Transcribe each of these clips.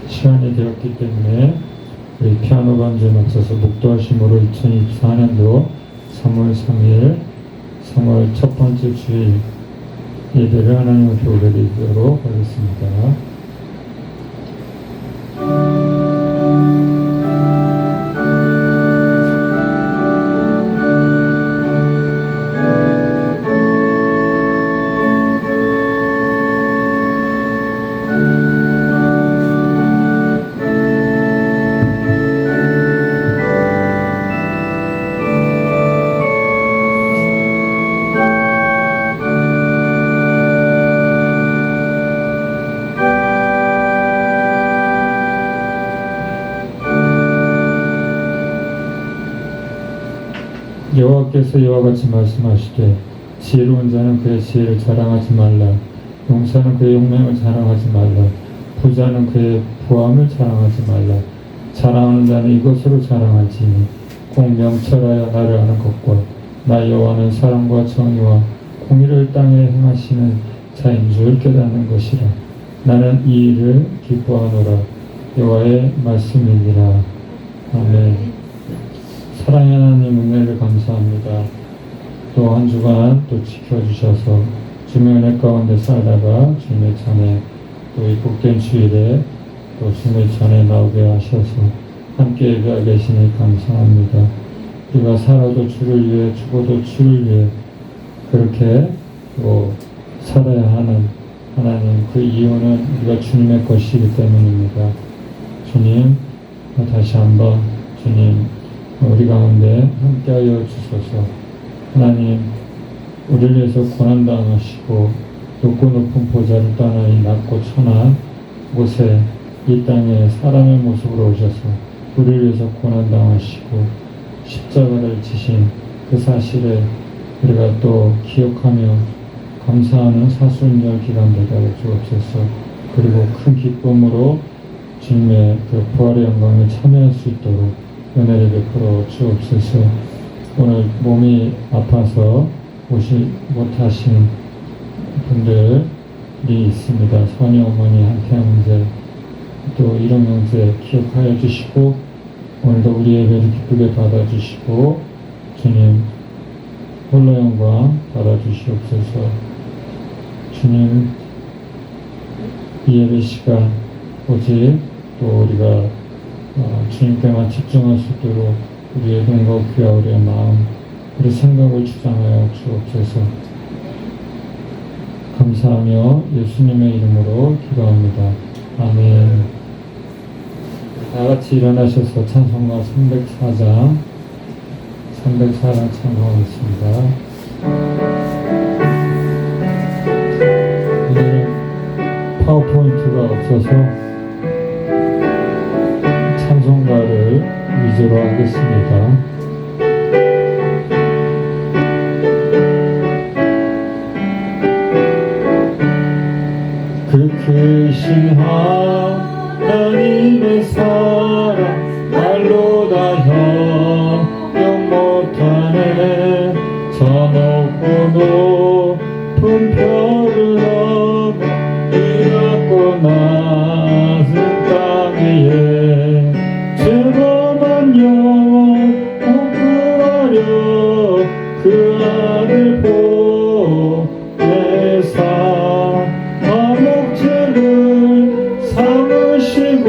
시간이 되었기 때문에 우리 피아노 반주에 맞춰서 목도하심으로 2024년도 3월 3일 3월 첫 번째 주일 예배를 하나님 앞에 올려드리도록 하겠습니다. 여호와께서 이와 같이 말씀하시되 지혜로운 자는 그의 지혜를 자랑하지 말라. 용사는 그의 용맹을 자랑하지 말라. 부자는 그의 부함을 자랑하지 말라. 자랑하는 자는 이것으로 자랑하지니 꼭 명철하여 나를 아는 것과 나 여호와는 사랑과 정의와 공의를 땅에 행하시는 자인 줄 깨닫는 것이라. 나는 이 일을 기뻐하노라. 여호와의 말씀이니라. 아멘. 사랑의 하나님, 은혜를 감사합니다. 또 한 주간 또 지켜주셔서 주님의 은혜 가운데 살다가 주님의 전에 또 이 복된 주일에 또 주님의 전에 나오게 하셔서 함께 예배하게 계시니 감사합니다. 우리가 살아도 주를 위해 죽어도 주를 위해 그렇게 또 살아야 하는 하나님, 그 이유는 우리가 주님의 것이기 때문입니다. 주님, 다시 한번 주님 우리 가운데 함께하여 주소서. 하나님, 우리를 위해서 고난당하시고 높고 높은 보좌를 떠나 이 낮고 천한 곳에 이 땅에 사람의 모습으로 오셔서 우리를 위해서 고난당하시고 십자가를 지신 그 사실을 우리가 또 기억하며 감사하는 사순절 기간 되게 하여 주옵소서. 그리고 큰 기쁨으로 주님의 그 부활의 영광에 참여할 수 있도록 은혜를 베풀어 주옵소서. 오늘 몸이 아파서 오지 못하신 분들이 있습니다. 선희 어머니, 한태영 형제, 또 일용 형제 기억하여 주시고 오늘도 우리 예배를 기쁘게 받아주시고 주님 홀로 영광 받아주시옵소서. 주님, 이 예배 시간 오직 또 우리가 주님께만 집중할 수 있도록 우리의 눈과 귀와 우리의 마음, 우리 생각을 주장하여 주옵소서. 감사하며 예수님의 이름으로 기도합니다. 아멘. 다같이 일어나셔서 찬송가 304장 찬송하겠습니다. 오늘은 파워포인트가 없어서 찬송가를 위주로 하겠습니다. 그 크신 하나님의 사랑 말로 다 형용 못하네. 저 높고 높은 별을 넘어 이 낮고 낮은 땅 위에 죄범한 영혼 구하려 그 아들 보내사 화목제를 삼으시고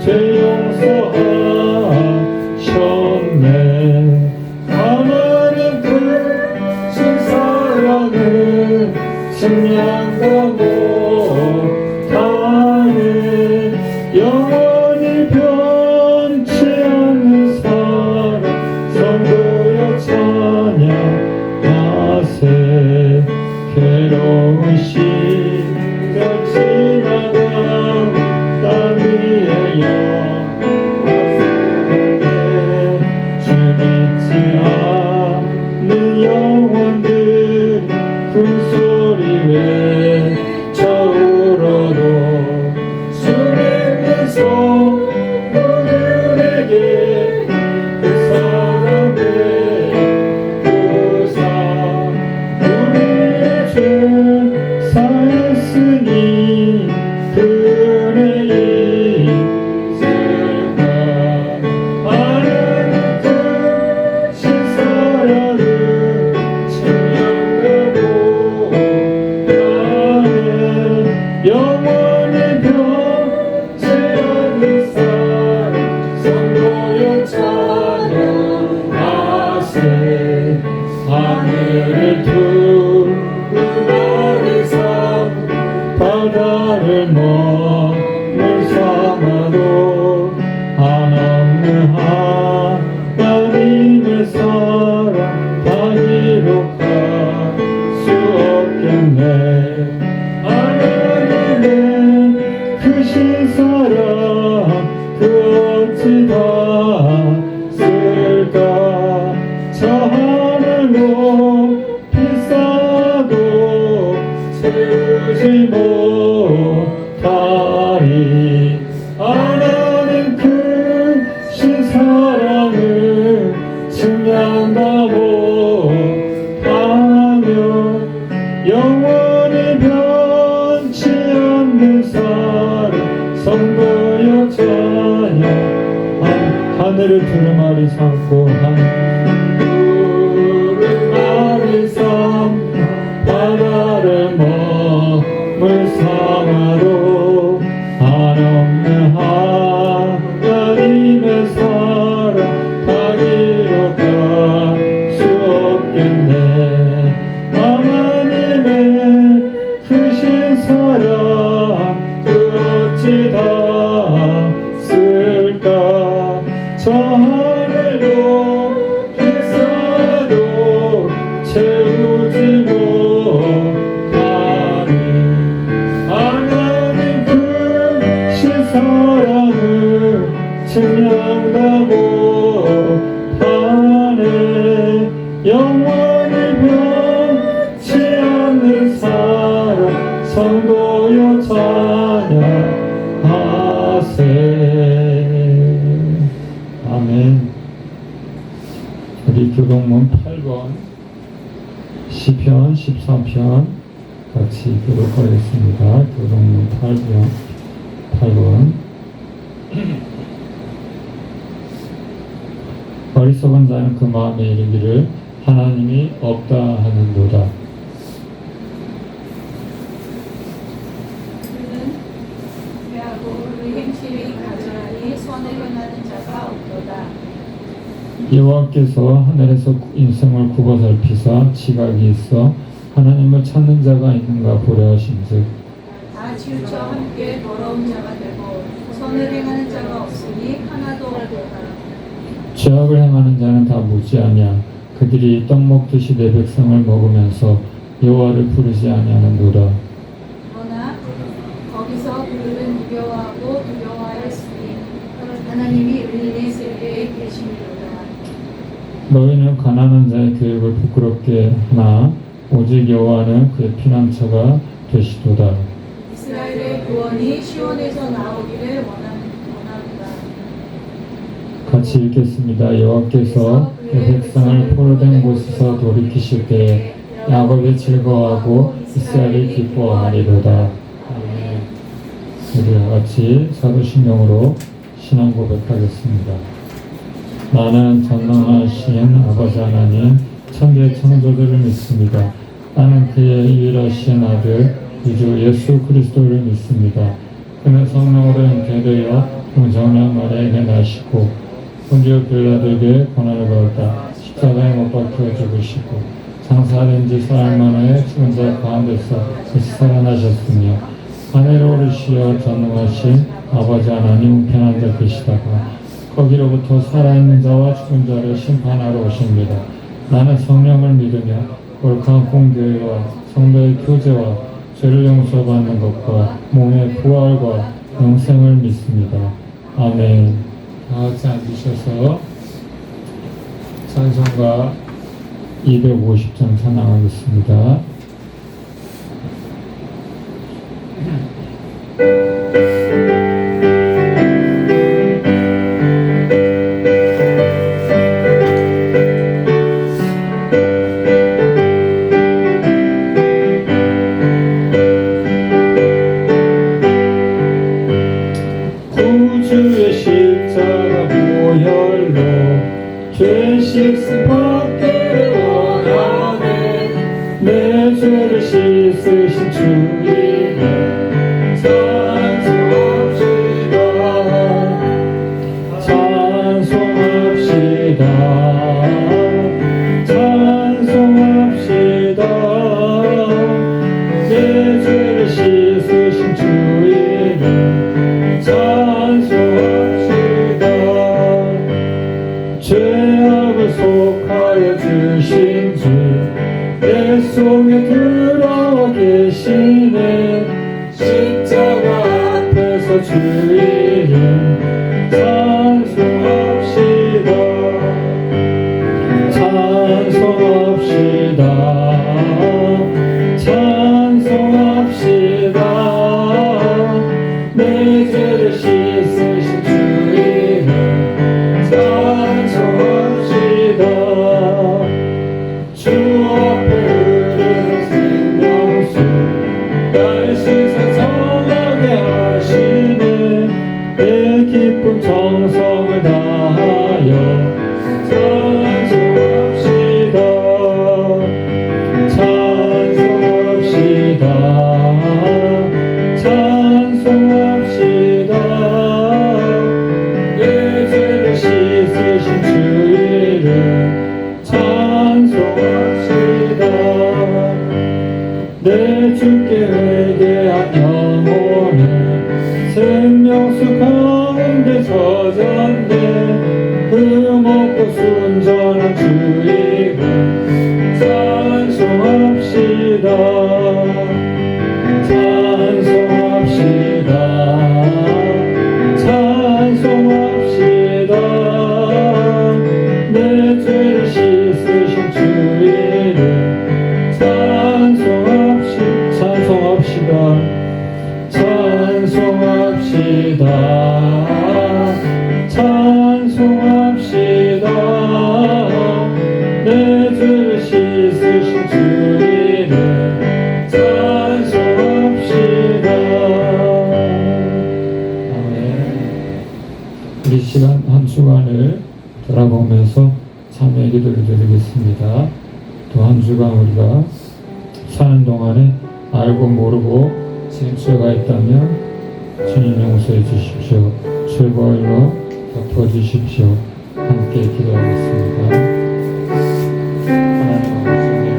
죄 용서하셨네. 하나님 크신 사랑은 측량도 못하네. 영원히 변치 않는 사랑 선고여 찬양하세. 괴로운 시절 지나가 땅 위에 영원히 몸을 삼아도 한없는 하나님의 사랑 다 기록할 수 없겠네. 하나님의 크신 사랑 그 어찌 다 쓸까. 저 하늘 높이 쌓아도 채우지 못하리. 하나님 크신 사랑을 증명다 못하며 영원히 변치 않는 사랑 성도여 찬양. 하늘을 두루마리 삼고 두루마리 삼고 바다를 몸을 삼아도 한없는 하나님의 사랑 다 기록할 수 없겠네. 하나님의 크신 사랑 그 어찌 다 쓸까. 저 하늘 높이 쌓아도 채우지 못하리. 하나님 크신 사랑을 증명다 못하네. 영원히 변치 않는 사랑 성도여 찬양하세. 아멘. 우리 교동문 8번 시편 13편 같이 교독하겠습니다. 교동문 8번 어리석은 자는 그 마음에 이르기를 하나님이 없다 하는도다. 그는 회하고 그 행실이 가증하니 손에 행하는 자가 없도다. 여호와께서 하늘에서 인생을 굽어 살피사 지각이 있어 하나님을 찾는 자가 있는가 보려 하신즉 다 치우쳐 함께 더러운 자가 되고 손을 행하는 자가 없으니 하나도 없도다. 죄악을 행하는 자는 다 무지하냐. 그들이 떡 먹듯이 내 백성을 먹으면서 여호와를 부르지 아니하는도다. 그러나 거기서 그들은 두려워하고 두려워하였으니 하나님이 의인의 세계에 계심이로다. 너희는 가난한 자의 계획을 부끄럽게 하나 오직 여호와는 그의 피난처가 되시도다. 이스라엘의 구원이 시온에서 나오기를 원한다. 같이 읽겠습니다. 여호와께서 그 백성을 포로된 곳에서 돌이키실 때에 야곱이 즐거워하고 이스라엘이 기뻐하리로다. 아멘. 우리 같이 사도신경으로 신앙 고백하겠습니다. 나는 전능하신 아버지 하나님 천재 창조주를 믿습니다. 나는 그의 유일하신 아들 구주 예수 그리스도를 믿습니다. 그는 성령으로 잉태되어 동정녀 마리아에게 나시고 본디오 빌라도에게 고난을 받았다. 십자가에 못 박혀 죽으시고 장사된 지 사흘 만에 죽은 자 가운데서 다시 살아나셨으며 하늘에 오르시어 전능하신 아버지 하나님 우편한 자 계시다가 거기로부터 살아있는 자와 죽은 자를 심판하러 오십니다. 나는 성령을 믿으며 거룩한 공교회와 성도의 교제와 죄를 용서받는 것과 몸의 부활과 영생을 믿습니다. 아멘. 다 같이 앉으셔서 찬송가 250장 찬양하겠습니다. 구주의 십자가 보혈로 죄 씻음받기를 원하네. 내 죄를 씻으신 주님을 찬송합시다. 찬송합시다. 찬송합시다. 내 죄를 씻으신 주님을 죄를 씻으신 주 이름 찬송합시다. 주 앞에 흐르는 생명수 날 씻어 정하게 하시네. 내 기쁨 정성을 다하여 찬송합시다. 찬송합시다. 찬송합시다. 내 죄를 씻으신 주 이름 찬송합시다. 내 주께 회개한 영혼은 생명수 가운데 젖었네. 흠없고 순전한 주 이름 찬송합시다. 찬송합시다. 찬송합시다. 내 죄를 씻으신 주 이름 찬송합시다. 찬송합시다. 찬송합시다. 내 죄를 씻으신 주 이름 찬송합시다. 아멘. 우리 시간 한 주간을 돌아보면서 참회 기도를 드리겠습니다. 또 한 주간 우리가 사는 동안에 알고 모르고 실수가 있다면 주님 용서해 주십시오. 죄벌로 덮어주십시오. 함께 기도하겠습니다. 하나님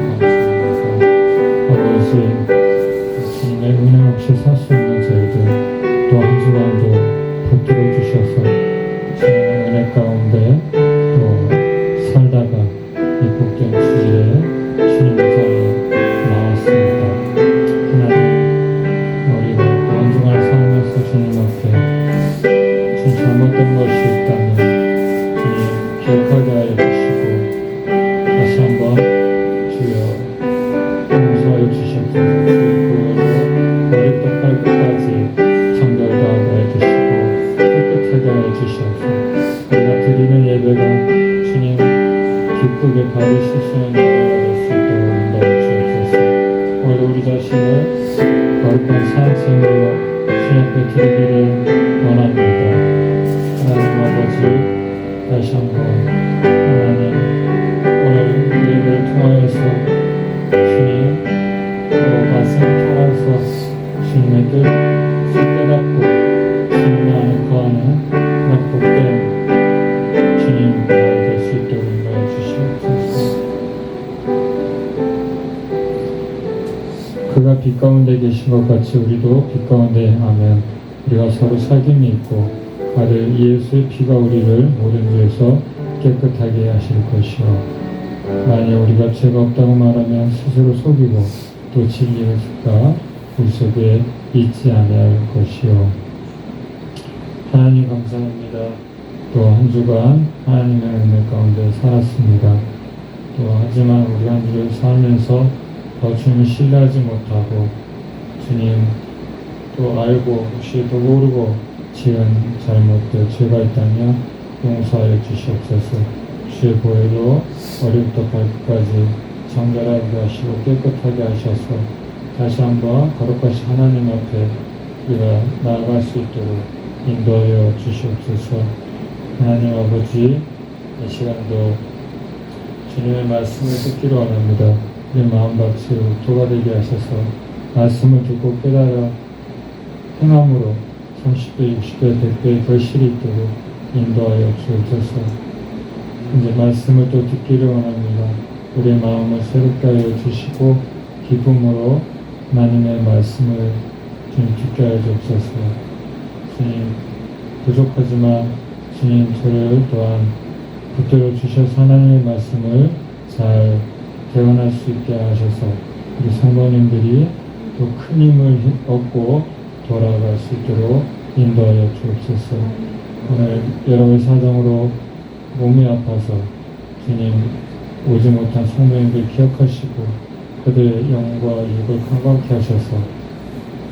아버지 주님의 은혜 없이 살 수 없는 저희들 또 한 주간도 붙들어 주셔서 주님의 은혜 가운데 또 살다가 이 복된 주일에 주님의 자리에 나왔습니다. 하나님 우리가 또 한 주간을 살면서 주님 앞에 주님 잘못된 것이 있다면 주님 기억하게 하여 주시고 다시 한번 주여 용서하여 주시옵소서. 머리부터 발끝까지 정결하게 하여 주시고 깨끗하게 하여 주시옵소서. 우리가 드리는 예배가 주님 기쁘게 받으실 수 있는 예배가 될 수 있도록 인도해 주옵소서. 오늘 우리 자신을 거룩한 사랑생으로 주님 앞에 드리기를 원합니다. 하나님 아버지 다시 한번 하나님 오늘 예배를 통하여서 주님 또 말씀을 통해서 주님의 뜻 깨닫고 주님 안에 거하는 그런 복된 주님 될 수 있도록 인도해 주시옵소서. 그가 빛 가운데 계신 것 같이 우리도 빛 가운데 행하면 우리가 서로 사귐이 있고 아들 예수의 피가 우리를 모든 죄에서 깨끗하게 하실 것이요 만약 우리가 죄가 없다고 말하면 스스로 속이고 또 진리의 습관 우리 속에 있지 아니할 것이요. 하나님 감사합니다. 또 한 주간 하나님의 은혜 가운데 살았습니다. 또 하지만 우리 한 주를 살면서 더 주님을 신뢰하지 못하고 주님 또 알고 혹시 또 모르고 지은 잘못들 죄가 있다면 용서하여 주시옵소서. 주의 보혈로 머리부터 발끝까지 정결하게 하시고 깨끗하게 하셔서 다시 한번 거룩하신 하나님 앞에 우리가 나아갈 수 있도록 인도하여 주시옵소서. 하나님 아버지 이 시간도 주님의 말씀을 듣기로 원합니다. 우리 마음밭이 도가 되게 하셔서 말씀을 듣고 깨달아 행함으로 30배, 60배, 100배의 결실이 있도록 인도하여 주옵소서. 이제 말씀을 또 듣기를 원합니다. 우리의 마음을 새롭게 하여 주시고 기쁨으로 하나님의 말씀을 주님 듣게 하여 주옵소서. 주님 부족하지만 주님 저를 또한 붙들어 주셔서 하나님의 말씀을 잘 대원할 수 있게 하셔서 우리 성도님들이 또 큰 힘을 얻고 돌아갈 수 있도록 인도하여 주옵소서. 오늘 여러 가지 사정으로 몸이 아파서 주님 오지 못한 성도님들 기억하시고 그들의 영과 육을 강건케 하셔서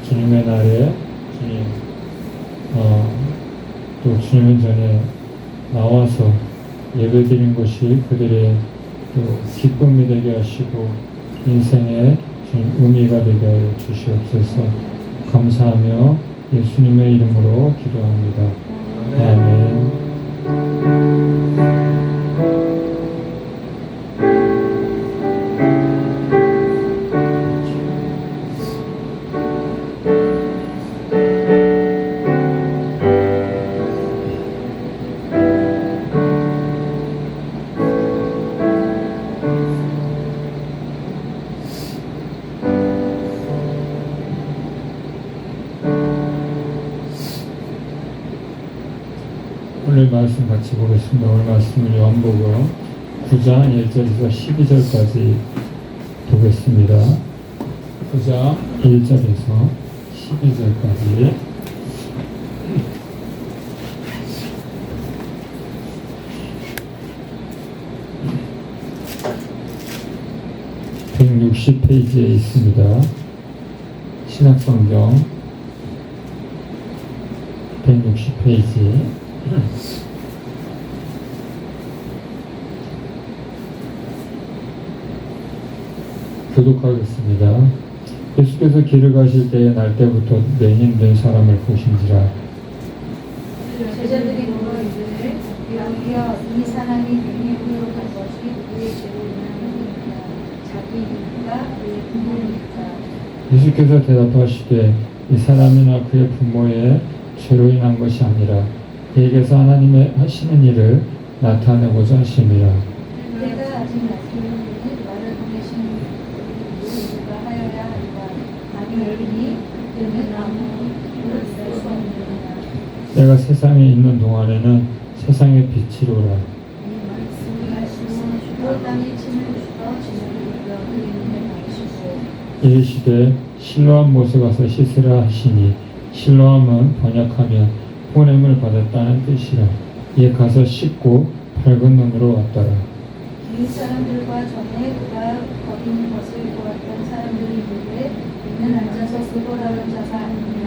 주님의 날에 주님 또 주님 전에 나와서 예배드린 것이 그들의 또 기쁨이 되게 하시고 인생의 주님 의미가 되게 하여 주시옵소서. 감사하며 예수님의 이름으로 기도합니다. 아멘. 오늘 말씀 같이 보겠습니다. 오늘 말씀은 요한복음 9장 1절에서 12절까지 보겠습니다. 9장 1절에서 12절까지. (160페이지에) 있습니다. 신약성경 160페이지. 교독하겠습니다. 예수께서 길을 가실 때에 날 때부터 맹인된 사람을 보신지라. 제자들이 물어 이르되 주여 이 사람이 맹인으로 간 것이 누구의 죄로 인하여입니까? 자기입니까? 그의 부모입니까? 예수께서 대답하시되 이 사람이나 그의 부모의 죄로 인한 것이 아니라 그에게서 하나님의 하시는 일을 나타내고자 하심이라. 때가 아직 낮기는 나를 보내신 누가 하여야 하리라. 아니니 그는 아무도 믿을 수 없느니라. 내가 세상에 있는 동안에는 세상의 빛이로라. 이 말씀이 하시고 땅에 침을 주어 지나를 이겨 그 이름에 받으시고 이르시되 실로암 못에 가서 씻으라 하시니 실로암은 번역하면 보냄을 받았다는 뜻이라. 이에 가서 씻고 밝은 눈으로 왔더라. 이 사람들과 전에 그가 거기 있는 것을 보았던 사람들이 이르되 이는 앉아서 그거라는 자가 아니냐.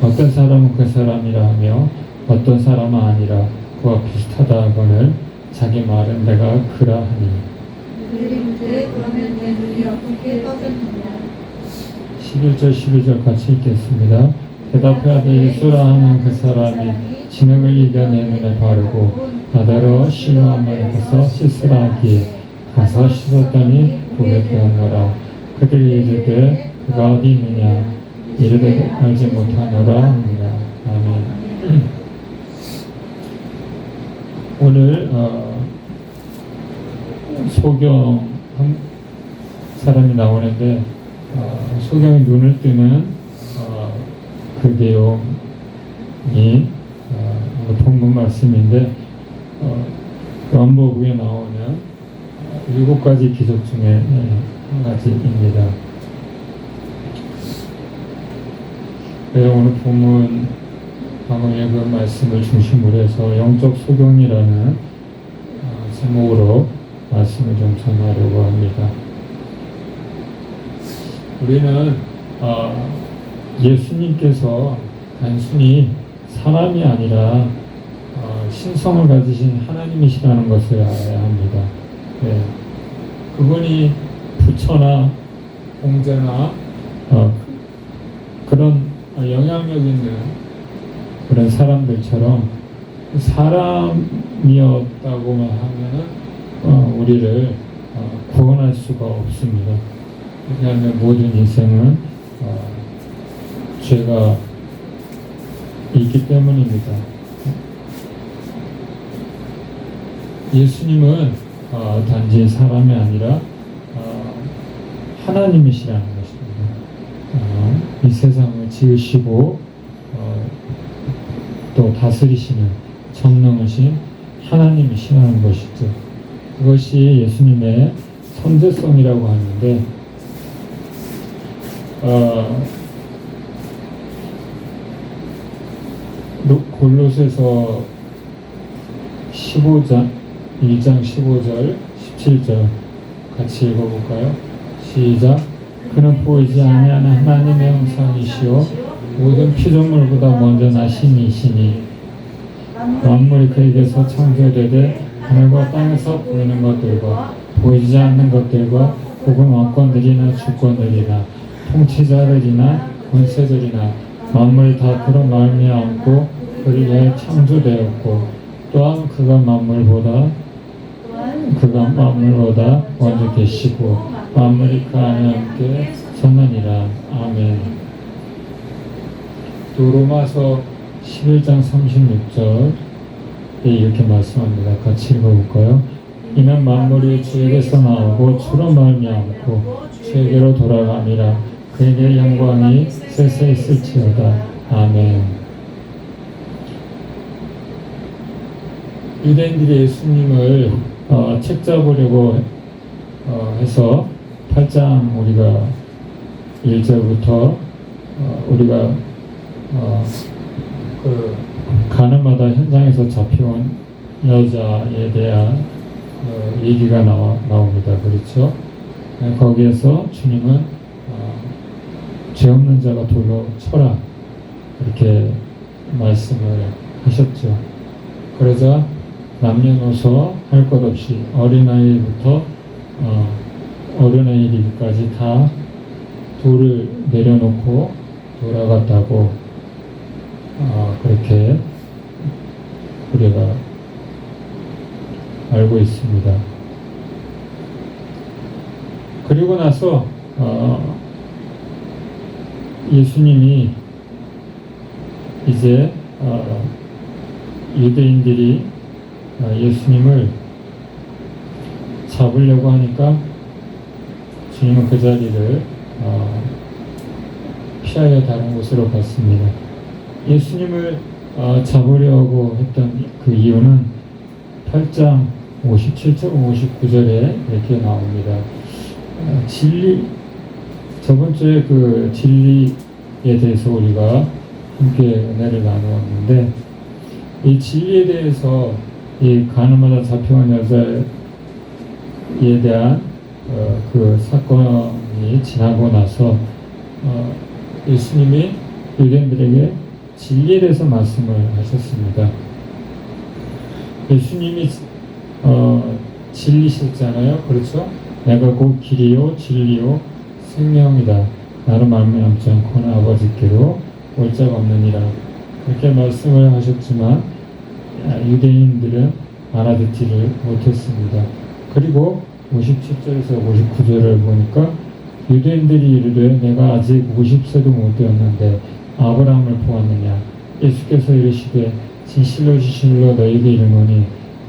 어떤 사람은 그 사람이라 하며 어떤 사람은 아니라 그와 비슷하다 하거늘 자기 말은 내가 그라 하니. 그들이 이르되 그러면 내 눈이 어떻게 떠졌느냐. 11절 12절 같이 읽겠습니다. 대답하되 예수라 하는 그 사람이 진흙을 이겨 내 눈에 바르고 나더러 실로암에 가서 씻으라 하기에 가서 씻었더니 보게 되었노라. 그들이 이르되 그가 어디 있느냐 이르되 알지 못하노라 합니다. 아멘. 오늘 소경 한 사람이 나오는데 소경이 눈을 뜨는 그 내용이 본문 말씀인데 요한복음에 나오는 7가지 기적 중에 한 가지입니다. 그래서 오늘 본문 방금 읽은 말씀을 중심으로 해서 영적 소경이라는 제목으로 말씀을 좀 전하려고 합니다. 우리는 예수님께서 단순히 사람이 아니라 신성을 가지신 하나님이시라는 것을 알아야 합니다. 네. 그분이 부처나 공자나 그런 영향력 있는 그런 사람들처럼 사람이었다고만 하면은 우리를 구원할 수가 없습니다. 왜냐하면 모든 인생은 죄가 있기 때문입니다. 예수님은 단지 사람이 아니라 하나님이시라는 것입니다. 이 세상을 지으시고 또 다스리시는 전능하신 하나님이시라는 것이죠. 그것이 예수님의 선제성이라고 하는데 골로새서 15장 1장 15절 17절 같이 읽어볼까요? 시작. 그는 보이지 아니하는 하나님의 형상이시요 모든 피조물보다 먼저 나신 이시니 만물이 그에게서 창조되되 하늘과 땅에서 보이는 것들과 보이지 않는 것들과 혹은 왕권들이나 주권들이나 통치자들이나 권세들이나 만물이 다 그로 말미암고 그를 위하여 창조되었고 또한 그가 만물보다 먼저 계시고 만물이 그 안에 함께 섰느니라. 아멘. 또 로마서 11장 36절에 이렇게 말씀합니다. 같이 읽어볼까요? 이는 만물이 주에게서 나오고 주로 말미암고 주에게로 돌아가니라. 그에게 영광이 쇠쇠 있을지어다. 아멘. 유대인들이 예수님을 책잡으려고 해서 8장 우리가 1절부터 우리가 그 가늠하다 현장에서 잡혀온 여자에 대한 얘기가 나옵니다. 그렇죠? 거기에서 주님은 죄 없는 자가 돌로 쳐라 이렇게 말씀을 하셨죠. 그러자 남녀노소 할 것 없이 어린아이부터 어른아이까지 다 돌을 내려놓고 돌아갔다고 그렇게 우리가 알고 있습니다. 그리고 나서 예수님이 이제 유대인들이 예수님을 잡으려고 하니까 주님은 그 자리를 피하여 다른 곳으로 갔습니다. 예수님을 잡으려고 했던 그 이유는 8장 57절 59절에 이렇게 나옵니다. 저번 주에 그 진리에 대해서 우리가 함께 은혜를 나누었는데 이 진리에 대해서 이 가늠하다 잡혀온 여자에 대한 그 사건이 지나고 나서 예수님이 유대인들에게 진리에 대해서 말씀을 하셨습니다. 예수님이 진리셨잖아요. 그렇죠? 내가 곧 길이요 진리요 생명이다. 나로 말미암지 않고는 아버지께로 올 자가 없느니라. 그렇게 말씀을 하셨지만 유대인들은 알아듣지를 못했습니다. 그리고 57절에서 59절을 보니까 유대인들이 이르되 내가 아직 50세도 못 되었는데 아브라함을 보았느냐. 예수께서 이르시되 진실로 진실로 너희에게 이르노니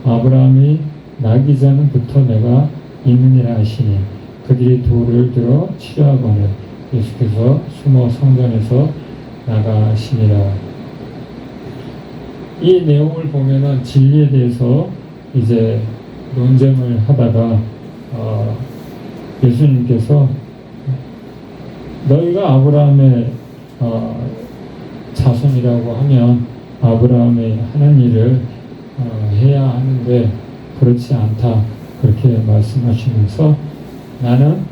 아브라함이 나기 전부터 내가 있느니라 하시니 그들이 돌을 들어 치려 하거늘 예수께서 숨어 성전에서 나가시니라. 이 내용을 보면은 진리에 대해서 이제 논쟁을 하다가 예수님께서 너희가 아브라함의 자손이라고 하면 아브라함이 하는 일을 해야 하는데 그렇지 않다 그렇게 말씀하시면서 나는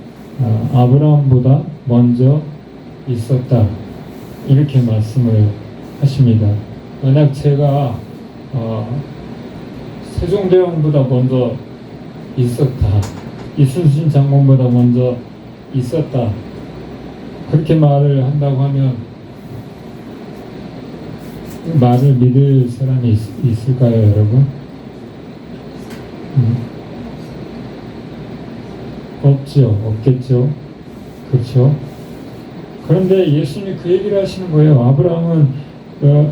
아브라함보다 먼저 있었다 이렇게 말씀을 하십니다. 만약 제가 세종대왕보다 먼저 있었다, 이순신 장군보다 먼저 있었다 그렇게 말을 한다고 하면 말을 믿을 사람이 있을까요, 여러분? 없겠죠. 그렇죠? 그런데 예수님이 그 얘기를 하시는 거예요. 아브라함은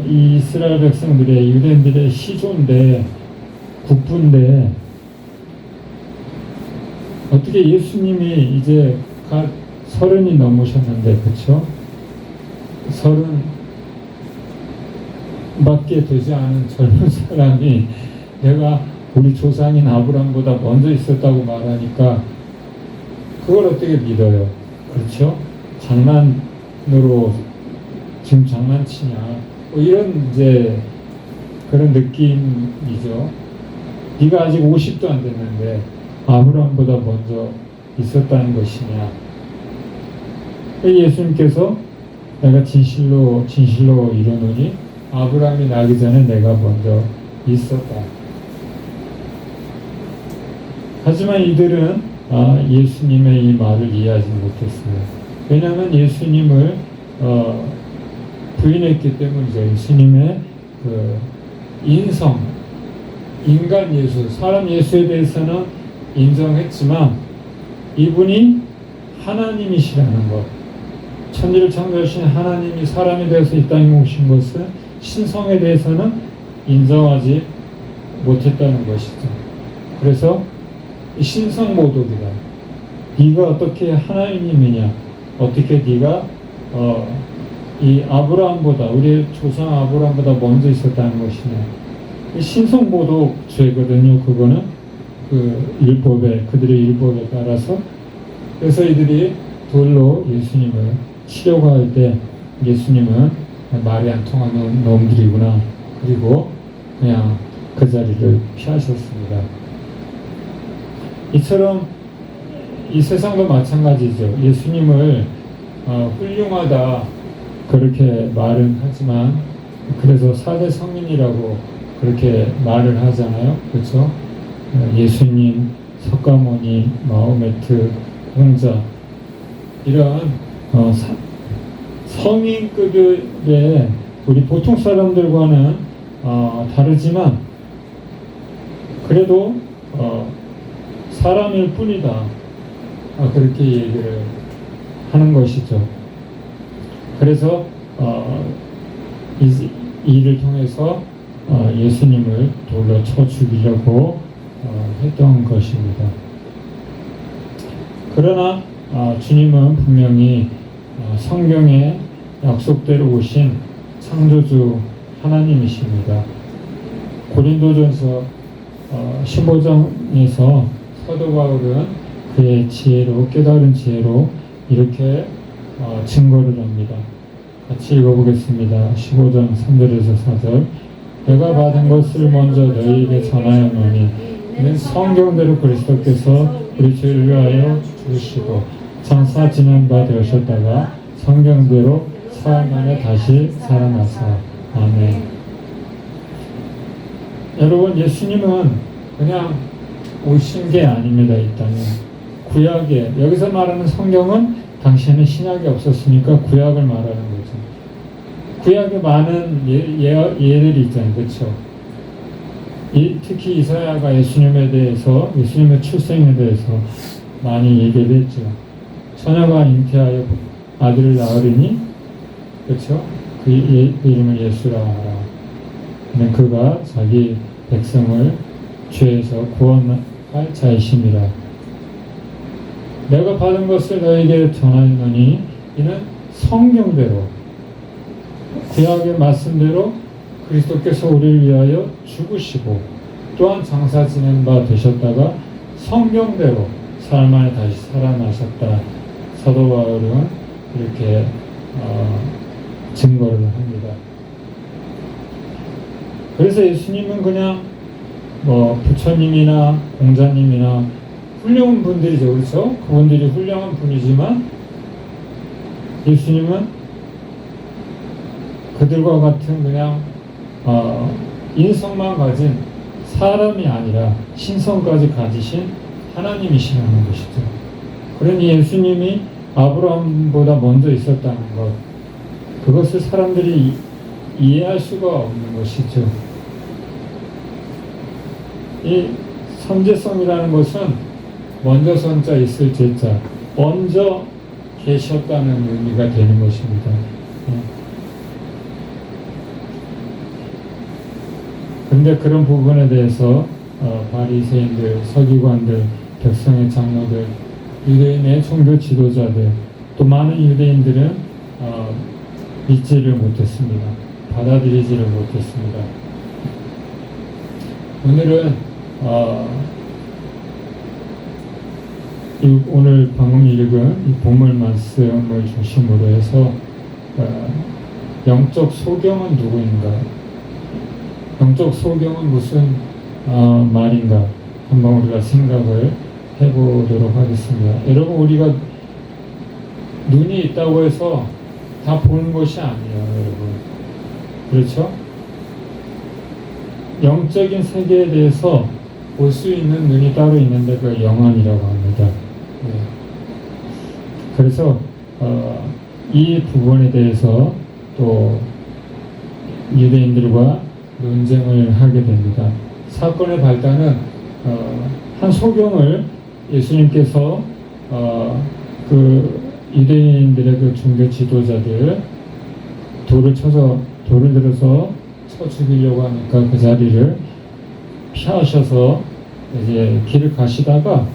이 이스라엘 백성들의 유대인들의 시조인데 국부인데 어떻게 예수님이 이제 갓 30이 넘으셨는데 그렇죠? 30밖에 되지 않은 젊은 사람이 내가 우리 조상인 아브라함보다 먼저 있었다고 말하니까 그걸 어떻게 믿어요? 그렇죠? 장난으로 지금 장난치냐 뭐 이런 이제 그런 느낌이죠. 네가 아직 50도 안 됐는데 아브라함보다 먼저 있었다는 것이냐. 예수님께서 내가 진실로 이르노니 아브라함이 나기 전에 내가 먼저 있었다. 하지만 이들은 예수님의 이 말을 이해하지 못했어요. 왜냐하면 예수님을 부인했기 때문이죠. 예수님의 그 인성, 인간 예수, 사람 예수에 대해서는 인정했지만 이분이 하나님이시라는 것, 천지를 창조하신 하나님이 사람이 되어서 이 땅에 오신 것은 신성에 대해서는 인정하지 못했다는 것이죠. 그래서 신성 모독이다. 네가 어떻게 하나님이냐? 어떻게 네가 이 아브라함보다, 우리 조상 아브라함보다 먼저 있었다는 것이냐? 신성 모독 죄거든요. 그거는 그들의 율법에 따라서. 그래서 이들이 돌로 예수님을 치려고 할 때 예수님은 말이 안 통하는 놈들이구나. 그리고 그냥 그 자리를 피하셨습니다. 이처럼 이 세상도 마찬가지죠. 예수님을 훌륭하다 그렇게 말은 하지만, 그래서 4대 성인이라고 그렇게 말을 하잖아요. 그렇죠? 예수님, 석가모니, 마호메트, 공자, 이런 성인급의 우리 보통 사람들과는 다르지만 그래도 사람일 뿐이다. 그렇게 얘기를 하는 것이죠. 그래서 이 일을 통해서 예수님을 돌로 쳐 죽이려고 했던 것입니다. 그러나 주님은 분명히 성경에 약속대로 오신 창조주 하나님이십니다. 고린도전서 15장에서 사도 바울은 그의 지혜로, 깨달은 지혜로 이렇게 증거를 합니다. 같이 읽어보겠습니다. 15장 3절에서 4절. 내가 받은 것을 먼저 너희에게 전하였노니 이는 성경대로 그리스도께서 우리 죄를 위하여 죽으시고 장사 지낸 바 되셨다가 성경대로 사흘 만에 다시 살아나사. 아멘. 여러분, 예수님은 그냥 오신 게 아닙니다. 이 땅에 구약에, 여기서 말하는 성경은 당시에는 신약이 없었으니까 구약을 말하는 거죠. 구약에 많은 예들이 있잖아요. 그렇죠? 특히 이사야가 예수님에 대해서, 예수님의 출생에 대해서 많이 얘기를 했죠. 처녀가 잉태하여 아들을 낳으리니, 그렇죠? 그 이름을 예수라 하라. 그가 자기 백성을 죄에서 구원할 자이심이라. 내가 받은 것을 너에게 전하노니 이는 성경대로, 구약의 말씀대로 그리스도께서 우리를 위하여 죽으시고 또한 장사 지낸 바 되셨다가 성경대로 사흘 만에 다시 살아나셨다. 사도 바울은 이렇게 증거를 합니다. 그래서 예수님은 그냥 부처님이나 공자님이나 훌륭한 분들이죠. 그렇죠? 그분들이 훌륭한 분이지만 예수님은 그들과 같은 그냥 인성만 가진 사람이 아니라 신성까지 가지신 하나님이시라는 것이죠. 그러니 예수님이 아브라함보다 먼저 있었다는 것, 그것을 사람들이 이해할 수가 없는 것이죠. 이 선제성이라는 것은 먼저 선자 있을 제자, 먼저 계셨다는 의미가 되는 것입니다. 그런데 그런 부분에 대해서 바리새인들, 서기관들, 백성의 장로들, 유대인의 종교 지도자들, 또 많은 유대인들은 믿지를 못했습니다. 받아들이지를 못했습니다. 오늘은 오늘 방금 읽은 이 본문 말씀을 중심으로 해서 영적 소경은 누구인가, 영적 소경은 무슨 말인가 한번 우리가 생각을 해보도록 하겠습니다. 여러분, 우리가 눈이 있다고 해서 다 보는 것이 아니에요. 여러분, 그렇죠? 영적인 세계에 대해서 볼 수 있는 눈이 따로 있는데 그 영안이라고 합니다. 네. 그래서 이 부분에 대해서 또 유대인들과 논쟁을 하게 됩니다. 사건의 발단은 한 소경을 예수님께서 그 유대인들의 그 종교 지도자들 돌을 들어서 쳐 죽이려고 하니까 그 자리를 피하셔서 이제 길을 가시다가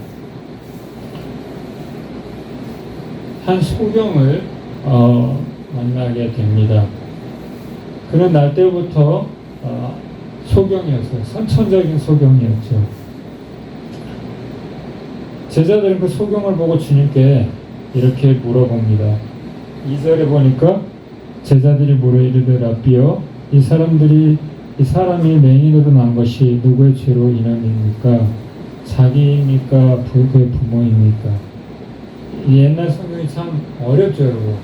한 소경을 만나게 됩니다. 그는 날 때부터 소경이었어요. 선천적인 소경이었죠. 제자들은 그 소경을 보고 주님께 이렇게 물어봅니다. 2절에 보니까 제자들이 물어 이르되 라삐여 이 사람이 맹인으로 난 것이 누구의 죄로 인함입니까? 자기입니까? 그의 부모입니까? 이 옛날 성경이 참 어렵죠, 여러분.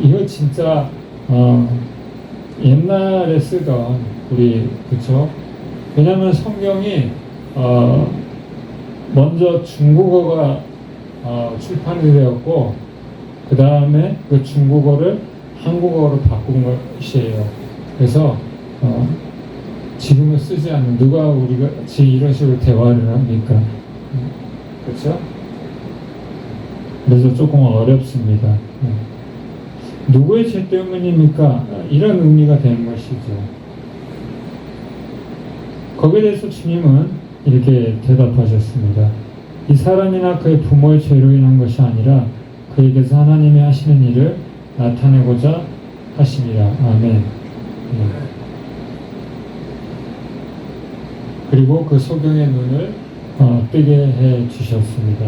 이거 진짜 옛날에 쓰던 우리 그쵸? 왜냐하면 성경이 먼저 중국어가 출판이 되었고 그 다음에 그 중국어를 한국어로 바꾼 것이에요. 그래서 지금은 쓰지 않는 누가 우리가 지금 이런 식으로 대화를 합니까? 그렇죠? 그래서 조금 어렵습니다. 누구의 죄 때문입니까? 이런 의미가 되는 것이죠. 거기에 대해서 주님은 이렇게 대답하셨습니다. 이 사람이나 그의 부모의 죄로 인한 것이 아니라 그에게서 하나님이 하시는 일을 나타내고자 하심이라. 아멘. 그리고 그 소경의 눈을 뜨게 해 주셨습니다.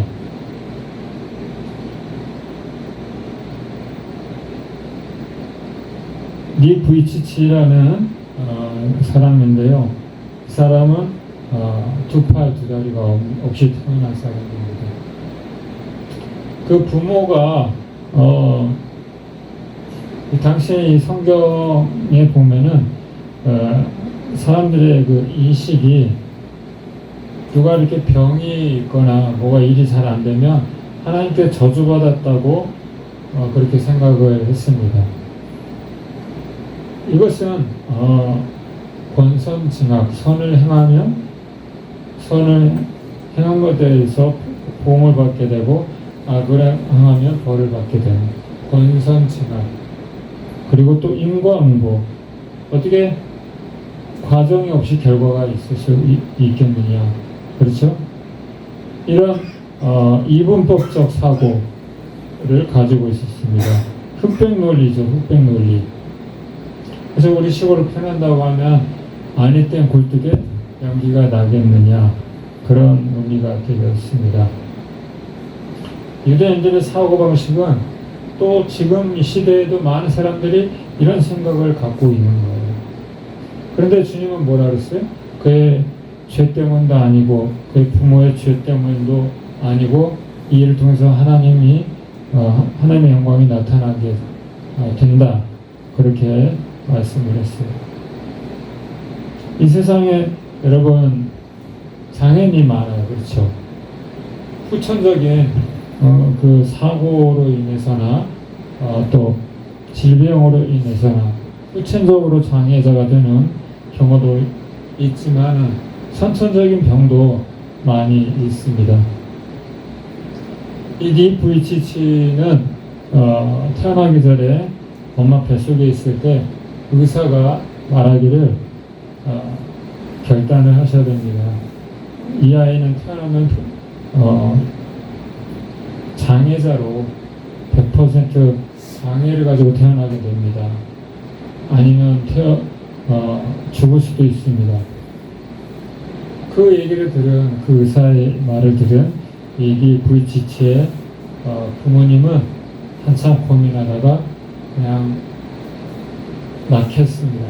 니 부이치치라는 사람인데요. 그 사람은 두 팔 두 다리가 없이 태어난 사람입니다. 그 부모가 당시 성경에 보면은 사람들의 그 인식이 누가 이렇게 병이 있거나 뭐가 일이 잘 안 되면 하나님께 저주받았다고 그렇게 생각을 했습니다. 이것은 권선징악, 선을 행한 것에 대해서 보응을 받게 되고 악을 행하면 벌을 받게 되는 권선징악. 그리고 또 인과응보. 어떻게 과정이 없이 결과가 있을 수 있겠느냐. 그렇죠? 이런 이분법적 사고를 가지고 있었습니다. 흑백 논리죠. 흑백 논리. 그래서 우리 식으로 표현한다고 하면 아니 땐 굴뚝에 연기가 나겠느냐, 그런 의미가 되었습니다. 유대인들의 사고방식은 또 지금 이 시대에도 많은 사람들이 이런 생각을 갖고 있는 거예요. 그런데 주님은 뭐라 그랬어요? 그의 죄 때문도 아니고 그의 부모의 죄 때문도 아니고 이 일을 통해서 하나님의 영광이 나타나게 된다, 그렇게 말씀을 했어요. 이 세상에 여러분 장애인이 많아요. 그렇죠? 후천적인 그 사고로 인해서나 또 질병으로 인해서나 후천적으로 장애자가 되는 경우도 있지만 선천적인 병도 많이 있습니다. 이 니부이치치는 태어나기 전에 엄마 뱃속에 있을 때 의사가 말하기를 결단을 하셔야 됩니다. 이 아이는 태어나면 장애자로 100% 장애를 가지고 태어나게 됩니다. 아니면 죽을 수도 있습니다. 그 얘기를 들은, 그 의사의 말을 들은 이기 부이치치의 부모님은 한참 고민하다가 그냥 낳겠습니다.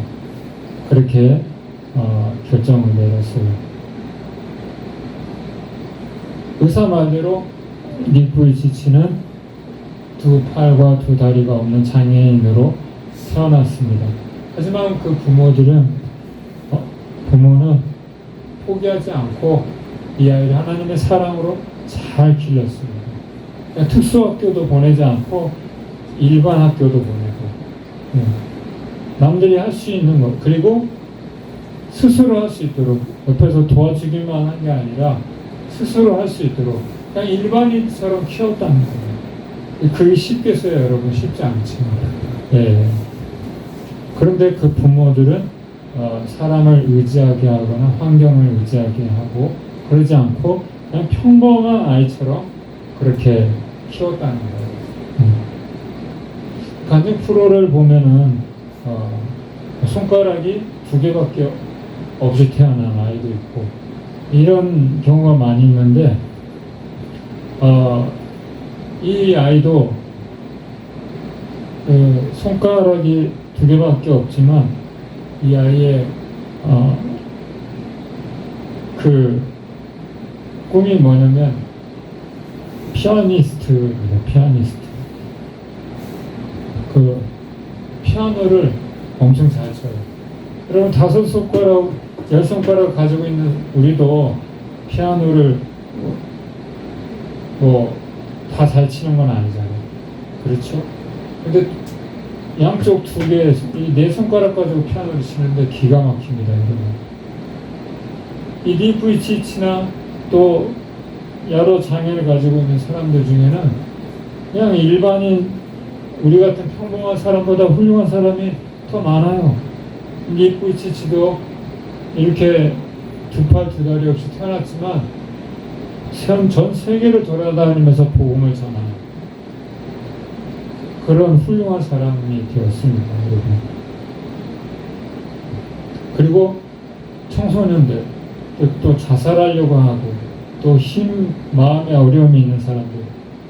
그렇게 결정을 내렸어요. 의사 말대로 니부이치치는 두 팔과 두 다리가 없는 장애인으로 태어났습니다. 하지만 그 부모는 포기하지 않고 이 아이를 하나님의 사랑으로 잘 길렀습니다. 그냥 특수학교도 보내지 않고 일반 학교도 보내고, 남들이 할 수 있는 것, 그리고 스스로 할 수 있도록 옆에서 도와주기만 한 게 아니라 스스로 할 수 있도록 그냥 일반인처럼 키웠다는 거예요. 그게 쉽겠어요, 여러분? 쉽지 않지만. 예. 그런데 그 부모들은 사람을 의지하게 하거나 환경을 의지하게 하고 그러지 않고 그냥 평범한 아이처럼 그렇게 키웠다는 거예요. 가정 프로를 보면은 손가락이 2개밖에 없이 태어난 아이도 있고 이런 경우가 많이 있는데 이 아이도 손가락이 2개밖에 없지만 이 아이의 그 꿈이 뭐냐면 피아니스트입니다. 피아니스트. 그 피아노를 엄청 잘 쳐요. 여러분 5손가락, 10손가락 가지고 있는 우리도 피아노를 뭐 다 잘 치는 건 아니잖아요. 그렇죠? 근데 양쪽 2개, 이 4손가락 가지고 피아노를 치는데 기가 막힙니다. 여러분. 이 리프이치치나 또 여러 장애를 가지고 있는 사람들 중에는 그냥 일반인 우리 같은 평범한 사람보다 훌륭한 사람이 더 많아요. 리프이치치도 이렇게 2팔 2다리 없이 태어났지만 전 세계를 돌아다니면서 복음을 전하는 그런 훌륭한 사람이 되었습니다, 여러분. 그리고 청소년들, 또 자살하려고 하고, 또 마음에 어려움이 있는 사람들,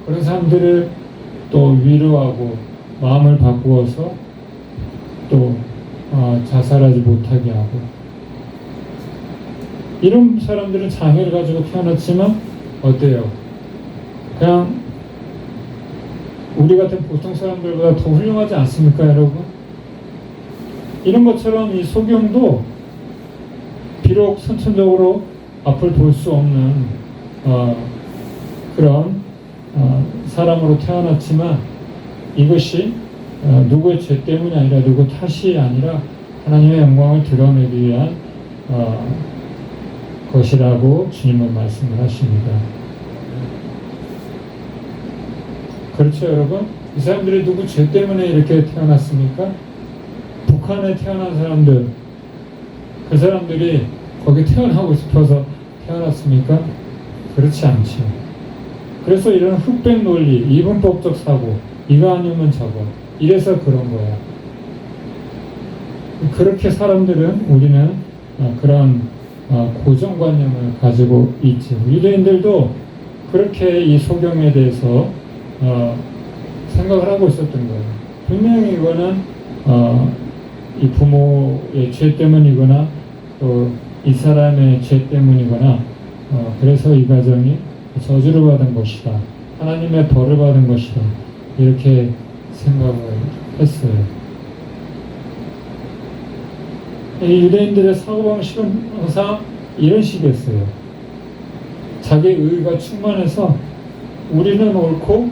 그런 사람들을 또 위로하고, 마음을 바꾸어서 또 자살하지 못하게 하고, 이런 사람들은 장애를 가지고 태어났지만, 어때요? 그냥 우리 같은 보통 사람들보다 더 훌륭하지 않습니까, 여러분? 이런 것처럼 이 소경도 비록 선천적으로 앞을 볼 수 없는 그런 사람으로 태어났지만 이것이 누구의 죄 때문이 아니라 누구 탓이 아니라 하나님의 영광을 드러내기 위한 것이라고 주님은 말씀을 하십니다. 그렇죠, 여러분? 이 사람들이 누구 죄 때문에 이렇게 태어났습니까? 북한에 태어난 사람들, 그 사람들이 거기 태어나고 싶어서 태어났습니까? 그렇지 않죠. 그래서 이런 흑백 논리, 이분법적 사고, 이거 아니면 저거, 이래서 그런 거야. 그렇게 사람들은 우리는 그런 고정관념을 가지고 있지. 유대인들도 그렇게 이 소경에 대해서 생각을 하고 있었던 거예요. 분명히 이거는 이 부모의 죄 때문이거나 또 이 사람의 죄 때문이거나 그래서 이 가정이 저주를 받은 것이다. 하나님의 벌을 받은 것이다. 이렇게 생각을 했어요. 이 유대인들의 사고방식은 항상 이런 식이었어요. 자기 의가 충만해서 우리는 옳고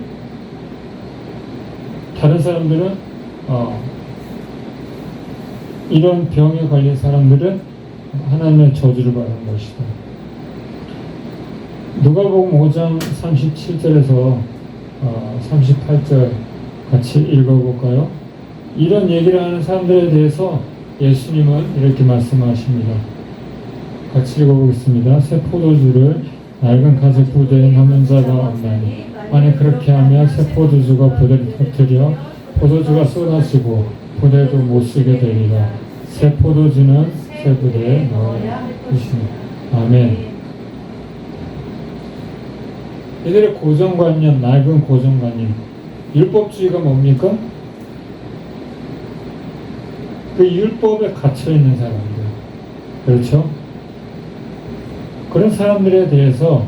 다른 사람들은 이런 병에 걸린 사람들은 하나님의 저주를 받은 것이다. 누가복음 5장 37절에서 38절 같이 읽어볼까요? 이런 얘기를 하는 사람들에 대해서 예수님은 이렇게 말씀하십니다. 같이 읽어보겠습니다. 새 포도주를 낡은 가죽 부대에 넣는 자가 없나니 만약 그렇게 하면 새 포도주가 부대를 터뜨려 포도주가 쏟아지고 부대도 못 쓰게 되리라. 새 포도주는 새 부대에 넣어야 하시니 아멘. 이들의 고정관념, 낡은 고정관념, 율법주의가 뭡니까? 그 율법에 갇혀있는 사람들, 그렇죠? 그런 사람들에 대해서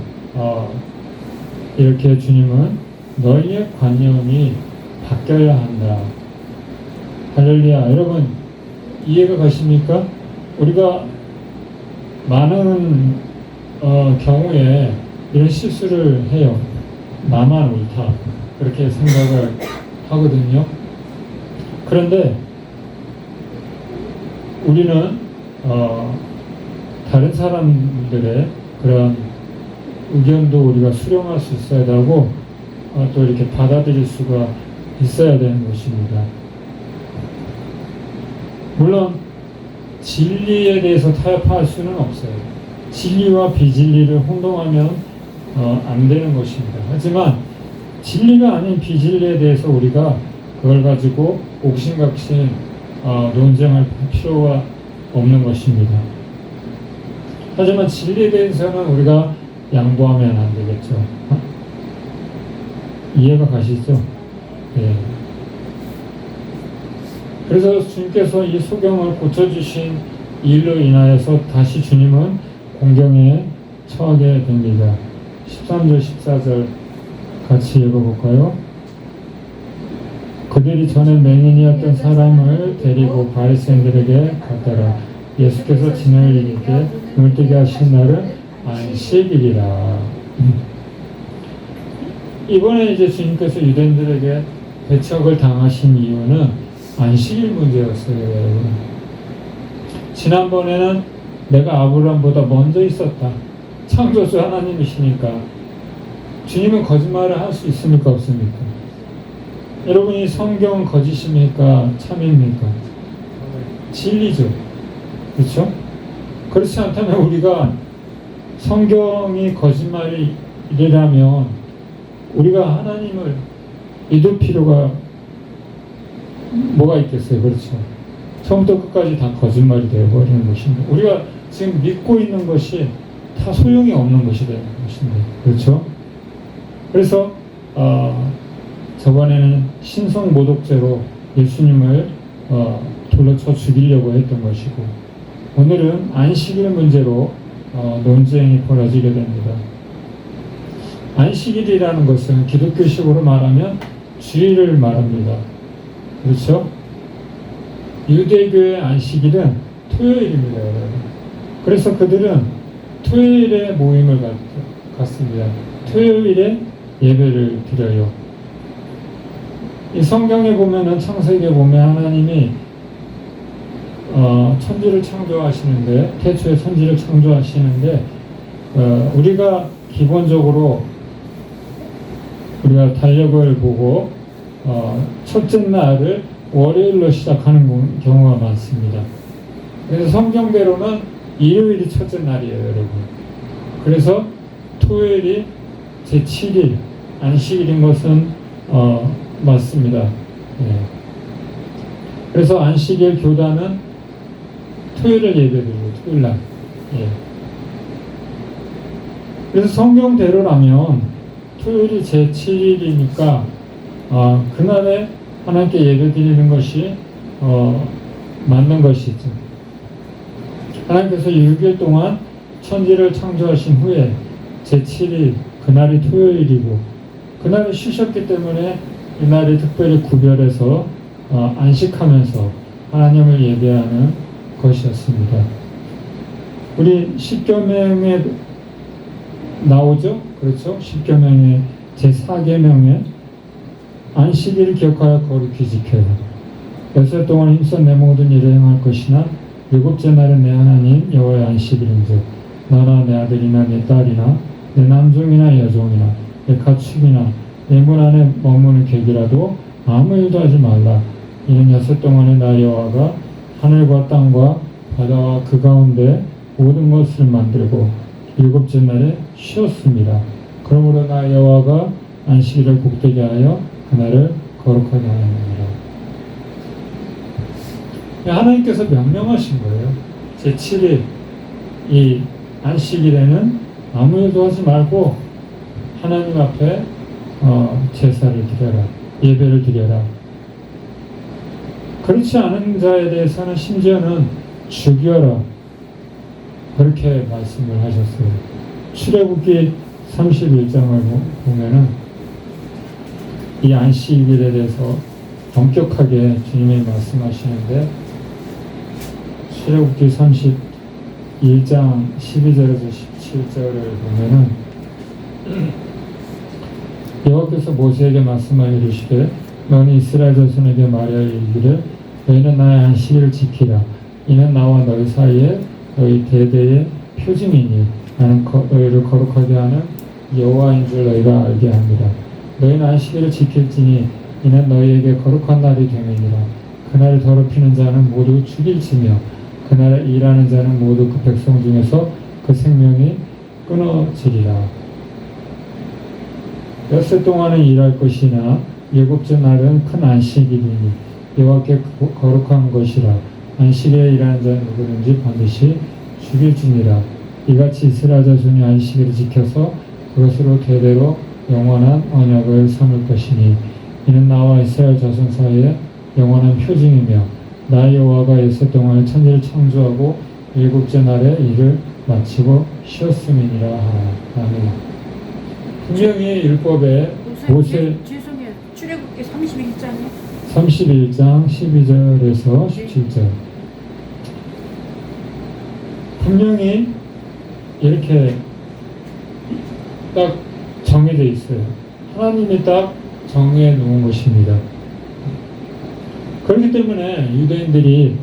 이렇게 주님은 너희의 관념이 바뀌어야 한다. 할렐루야. 여러분, 이해가 가십니까? 우리가 많은 경우에 이런 실수를 해요. 나만 옳다. 그렇게 생각을 하거든요. 그런데 우리는 다른 사람들의 그런 의견도 우리가 수렴할 수 있어야 하고 또 이렇게 받아들일 수가 있어야 되는 것입니다. 물론 진리에 대해서 타협할 수는 없어요. 진리와 비진리를 혼동하면 안 되는 것입니다. 하지만 진리가 아닌 비진리에 대해서 우리가 그걸 가지고 옥신각신 논쟁할 필요가 없는 것입니다. 하지만 진리에 대해서는 우리가 양보하면 안 되겠죠. 이해가 가시죠? 예. 그래서 주님께서 이 소경을 고쳐주신 일로 인하여서 다시 주님은 공경에 처하게 됩니다. 13절, 14절 같이 읽어볼까요? 그들이 전에 맹인이었던 사람을 데리고 바리새인들에게 갔더라. 예수께서 진을 이기게 눈을 뜨게 하신 날은 안식일이라. 이번에 이제 주님께서 유대인들에게 배척을 당하신 이유는 안식일 문제였어요, 여러분. 지난번에는 내가 아브라함보다 먼저 있었다. 창조주 하나님이시니까. 주님은 거짓말을 할 수 있습니까, 없습니까? 여러분이 성경은 거짓입니까, 참입니까? 진리죠. 그렇죠? 그렇지 않다면 우리가 성경이 거짓말이라면 우리가 하나님을 믿을 필요가 뭐가 있겠어요? 그렇죠? 처음부터 끝까지 다 거짓말이 되어버리는 것입니다. 우리가 지금 믿고 있는 것이 다 소용이 없는 것이 되는 것인데, 그렇죠? 그래서 저번에는 신성모독죄로 예수님을 돌려쳐 죽이려고 했던 것이고, 오늘은 안식일 문제로 논쟁이 벌어지게 됩니다. 안식일이라는 것은 기독교식으로 말하면 주일을 말합니다. 그렇죠? 유대교의 안식일은 토요일입니다, 여러분. 그래서 그들은 토요일에 모임을 갖습니다. 토요일에 예배를 드려요. 이 성경에 보면은 창세기에 보면 하나님이 천지를 창조하시는데, 태초에 천지를 창조하시는데 우리가 기본적으로 우리가 달력을 보고 첫째 날을 월요일로 시작하는 경우가 많습니다. 그래서 성경대로는 일요일이 첫째 날이에요, 여러분. 그래서 토요일이 제7일 안식일인 것은 맞습니다. 예. 그래서 안식일 교단은 토요일을 예배드리고 토요일날. 예. 그래서 성경대로라면 토요일이 제7일이니까 그날에 하나님께 예배드리는 것이 맞는 것이죠. 하나님께서 6일 동안 천지를 창조하신 후에 제7일 그날이 토요일이고 그날에 쉬셨기 때문에 이날이 특별히 구별해서 안식하면서 하나님을 예배하는 것이었습니다. 우리 십계명에 나오죠? 그렇죠? 십계명의 제4계명에 안식일을 기억하여 거룩히 지켜라. 6살 동안 힘써 내 모든 일을 행할 것이나 일곱째 날은 내 하나님 여호와의 안식일인즉 너나 내 아들이나 내 딸이나 내 남종이나 여종이나 내 가축이나 내 문 안에 머무는 객이라도 아무 일도 하지 말라. 이는 6살 동안에 나 여호와가 하늘과 땅과 바다와 그 가운데 모든 것을 만들고 일곱째 날에 쉬었습니다. 그러므로 나 여호와가 안식일을 복되게 하여 그날을 거룩하게 하였느니라. 하나님께서 명령하신 거예요. 제7일 이 안식일에는 아무 일도 하지 말고 하나님 앞에 제사를 드려라. 예배를 드려라. 그렇지 않은 자에 대해서는 심지어는 죽여라. 그렇게 말씀을 하셨어요. 출애굽기 31장을 보면은 이 안식일에 대해서 엄격하게 주님이 말씀하시는데 출애굽기 31장 12절에서 17절을 보면은 여호와께서 모세에게 말씀하여 이르시되 너는 이스라엘 자손에게 말하여 이르기를 너희는 나의 안식일을 지키라. 이는 나와 너희 사이에 너희 대대의 표징이니 나는 너희를 거룩하게 하는 여호와인 줄 너희가 알게 합니다. 너희는 안식일을 지킬지니 이는 너희에게 거룩한 날이 됨이니라. 그날을 더럽히는 자는 모두 죽일지며 그날에 일하는 자는 모두 그 백성 중에서 그 생명이 끊어지리라. 엿새 동안은 일할 것이나 일곱째 날은 큰 안식일이니 여호와께 거룩한 것이라. 안식일에 일하는 자는 누구든지 반드시 죽일지니라. 이같이 이스라엘 자손이 안식일을 지켜서 그것으로 대대로 영원한 언약을 삼을 것이니 이는 나와 이스라엘 자손 사이에 영원한 표징이며 나 여호와가 엿새 동안에 천지를 창조하고 일곱째 날에 일을 마치고 쉬었음이니라 하라. 아멘. 분명히 율법에 모세 죄송해요. 출애굽기 31장이요? 31장 12절에서 17절 분명히 이렇게 딱 정해져 있어요. 하나님이 딱 정해 놓은 것입니다. 그렇기 때문에 유대인들이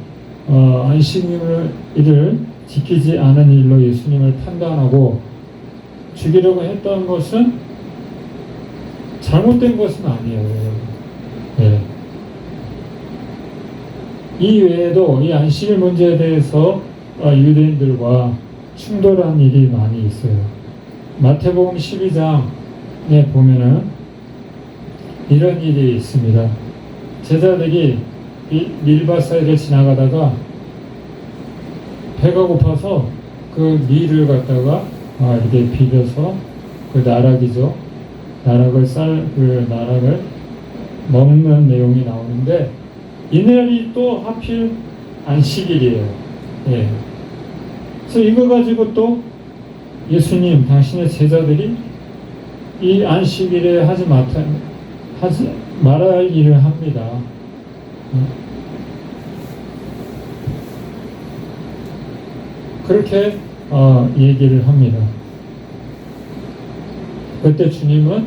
안식일을 지키지 않은 일로 예수님을 판단하고 죽이려고 했던 것은 잘못된 것은 아니에요. 네. 이 외에도 이 안식일 문제에 대해서 유대인들과 충돌한 일이 많이 있어요. 마태복음 12장에 보면은 이런 일이 있습니다. 제자들이 밀밭 사이를 지나가다가 배가 고파서 그 밀을 갖다가 이렇게 비벼서 그 나락이죠. 나락을 먹는 내용이 나오는데 이날이 또 하필 안식일이에요. 예. 그래서 이거 가지고 또 예수님 당신의 제자들이 이 안식일에 하지 말아야 할 일을 합니다. 그렇게 얘기를 합니다. 그때 주님은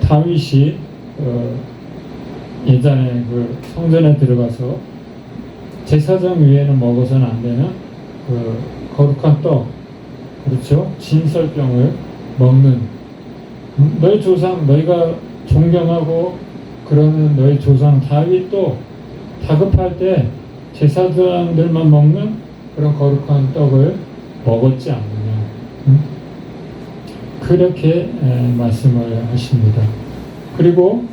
다윗이 예전에 그 성전에 들어가서 제사장 위에는 먹어서는 안 되는 그 거룩한 떡, 그렇죠? 진설병을 먹는 너희 조상, 너희가 존경하고 그러는 너희 조상 다윗도 다급할 때 제사장들만 먹는 그런 거룩한 떡을 먹었지 않느냐. 그렇게 말씀을 하십니다. 그리고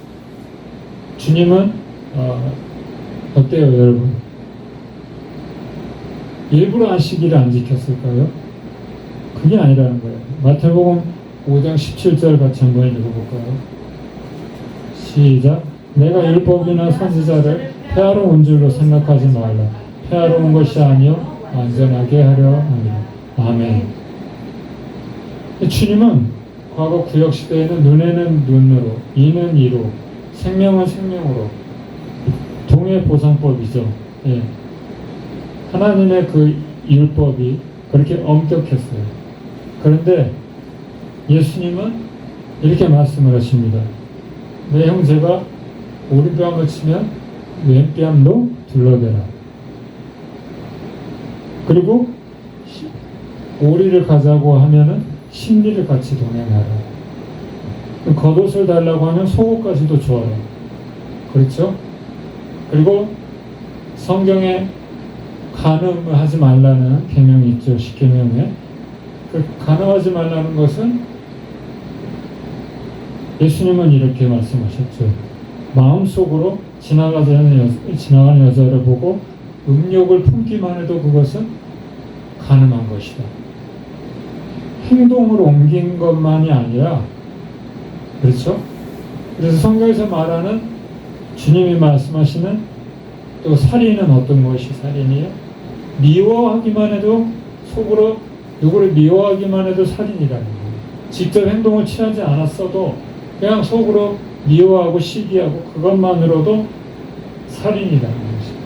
주님은 어때요, 여러분? 일부러 안식일을 안 지켰을까요? 그게 아니라는 거예요. 마태복음 5장 17절 같이 한번 읽어볼까요? 시작. 내가 율법이나 선지자를 폐하러 온 줄로 생각하지 말라. 폐하러 온 것이 아니요 완전하게 하려 합니다. 아멘. 주님은 과거 구역시대에는 눈에는 눈으로, 이는 이로, 생명은 생명으로, 동해보상법이죠. 예. 하나님의 그 율법이 그렇게 엄격했어요. 그런데 예수님은 이렇게 말씀을 하십니다. 내 형제가 오른뺨을 치면 왼뺨도 둘러대라. 그리고 오리를 가자고 하면은 신리를 같이 동행하라. 겉옷을 달라고 하면 속옷까지도 주어라. 그렇죠? 그리고 성경에 간음을 하지 말라는 계명이 있죠. 10계명에. 그 간음하지 말라는 것은 예수님은 이렇게 말씀하셨죠. 마음속으로 지나가는 여자를 보고 음욕을 품기만 해도 그것은 간음한 것이다. 행동으로 옮긴 것만이 아니라, 그렇죠? 그래서 성경에서 말하는 주님이 말씀하시는 또 살인은 어떤 것이 살인이에요? 미워하기만 해도, 속으로 누구를 미워하기만 해도 살인이라는 거예요. 직접 행동을 취하지 않았어도 그냥 속으로 미워하고 시기하고 그것만으로도 살인이라는 것이에요.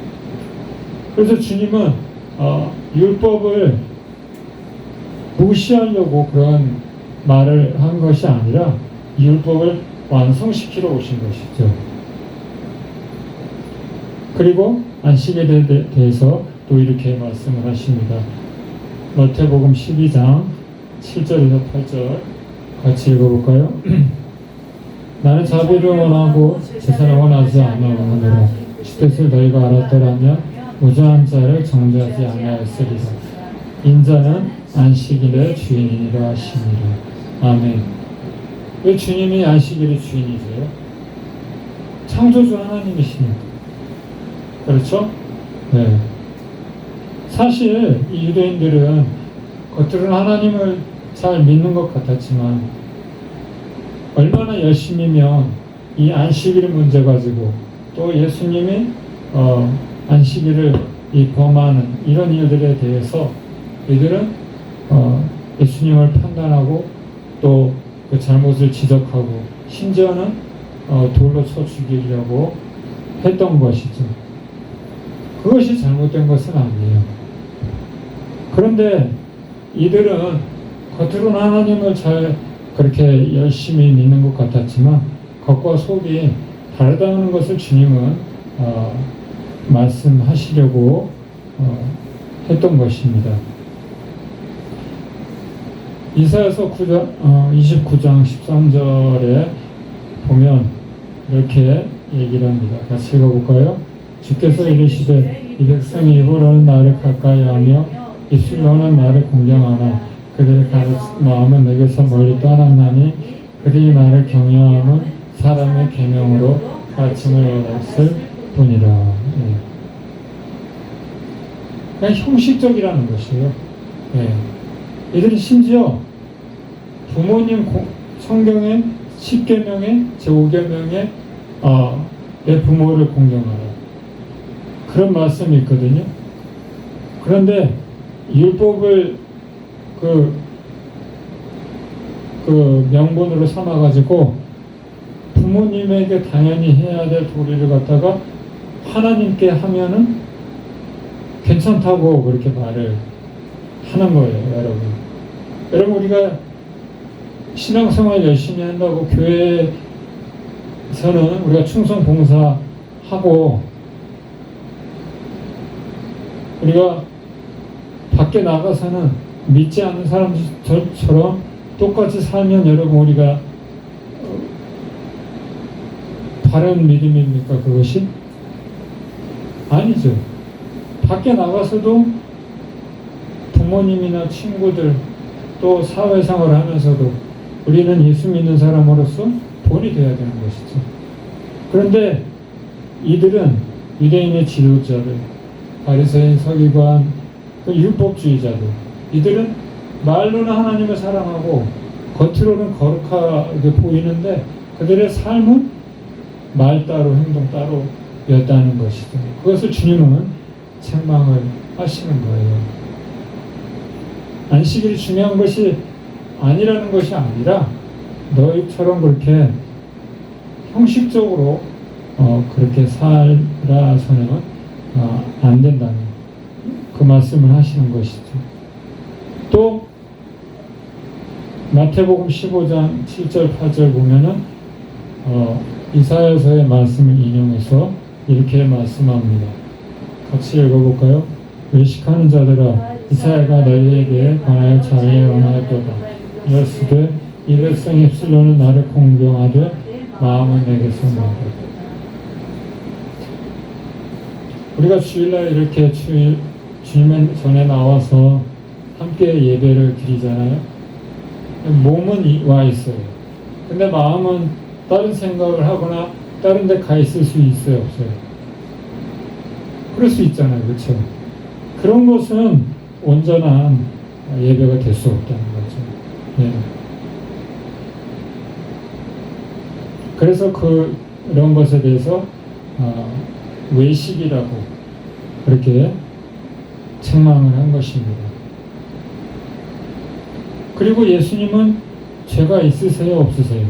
그래서 주님은 율법을 무시하려고 그런 말을 한 것이 아니라 율법을 완성시키러 오신 것이죠. 그리고 안식에 대해서 또 이렇게 말씀을 하십니다. 마태복음 12장 7절에서 8절 같이 읽어볼까요? 나는 자비를 원하고 제사를 원하지 아니하노라. 주 뜻을 너희가 알았더라면 무죄한 자를 정죄하지 아니하였으리라. 인자는 안식일의 주인이라 하시니라. 아멘. 왜 주님이 안식일의 주인이세요? 창조주 하나님이시니까. 그렇죠? 네. 사실 이 유대인들은 겉으로는 하나님을 잘 믿는 것 같았지만 얼마나 열심히면 이 안식일 문제 가지고 또 예수님이 안식일을 범하는 이런 일들에 대해서 이들은 예수님을 판단하고 또 그 잘못을 지적하고 심지어는 돌로 쳐 죽이려고 했던 것이죠. 그것이 잘못된 것은 아니에요. 그런데 이들은 겉으로는 하나님을 잘 그렇게 열심히 믿는 것 같았지만 겉과 속이 다르다는 것을 주님은 말씀하시려고 했던 것입니다. 이사야서 29장 13절에 보면 이렇게 얘기를 합니다. 같이 읽어볼까요? 주께서 이르시되 이 백성이 입으로는 나를 가까이 하며 입술로는 나를 공경하나 그들의 마음은 내게서 멀리 떠났나니 그들이 나를 경외함은 사람의 계명으로 가르침을 얻었을 뿐이라. 네. 그냥 형식적이라는 것이에요. 네. 이들이 심지어 부모님 성경의 10계명에 제5계명에 내 부모를 공경하라 그런 말씀이 있거든요. 그런데 율법을 그 명분으로 삼아가지고 부모님에게 당연히 해야 될 도리를 갖다가 하나님께 하면은 괜찮다고 그렇게 말을 하는 거예요, 여러분. 여러분, 우리가 신앙생활 열심히 한다고 교회에서는 우리가 충성 봉사하고 우리가 밖에 나가서는 믿지 않는 사람들처럼 똑같이 살면 여러분 우리가 바른 믿음입니까? 그것이? 아니죠. 밖에 나가서도 부모님이나 친구들 또 사회생활을 하면서도 우리는 예수 믿는 사람으로서 본이 되어야 되는 것이죠. 그런데 이들은 유대인의 지도자들, 바리새인, 서기관, 그 율법주의자들, 이들은 말로는 하나님을 사랑하고 겉으로는 거룩하게 보이는데 그들의 삶은 말 따로 행동 따로였다는 것이죠. 그것을 주님은 책망을 하시는 거예요. 안식일이 중요한 것이 아니라는 것이 아니라 너희처럼 그렇게 형식적으로 그렇게 살아서는 안 된다는 그 말씀을 하시는 것이죠. 또 마태복음 15장 7절 8절 보면은 이사야서의 말씀을 인용해서 이렇게 말씀합니다. 같이 읽어볼까요? 외식하는 자들아 이사야가 너희에게 관하여 잘 예언하였도다. 이었으되 이 백성이 입술로는 나를 공경하되 마음은 내게서 멀다. 우리가 주일날 이렇게 주님 전에 나와서 함께 예배를 드리잖아요. 몸은 와 있어요. 근데 마음은 다른 생각을 하거나 다른 데 가 있을 수 있어요, 없어요? 그럴 수 있잖아요, 그렇죠? 그런 것은 온전한 예배가 될 수 없다는 거죠. 네. 그래서 그런 것에 대해서 외식이라고 그렇게 책망을 한 것입니다. 그리고 예수님은 죄가 있으세요, 없으세요?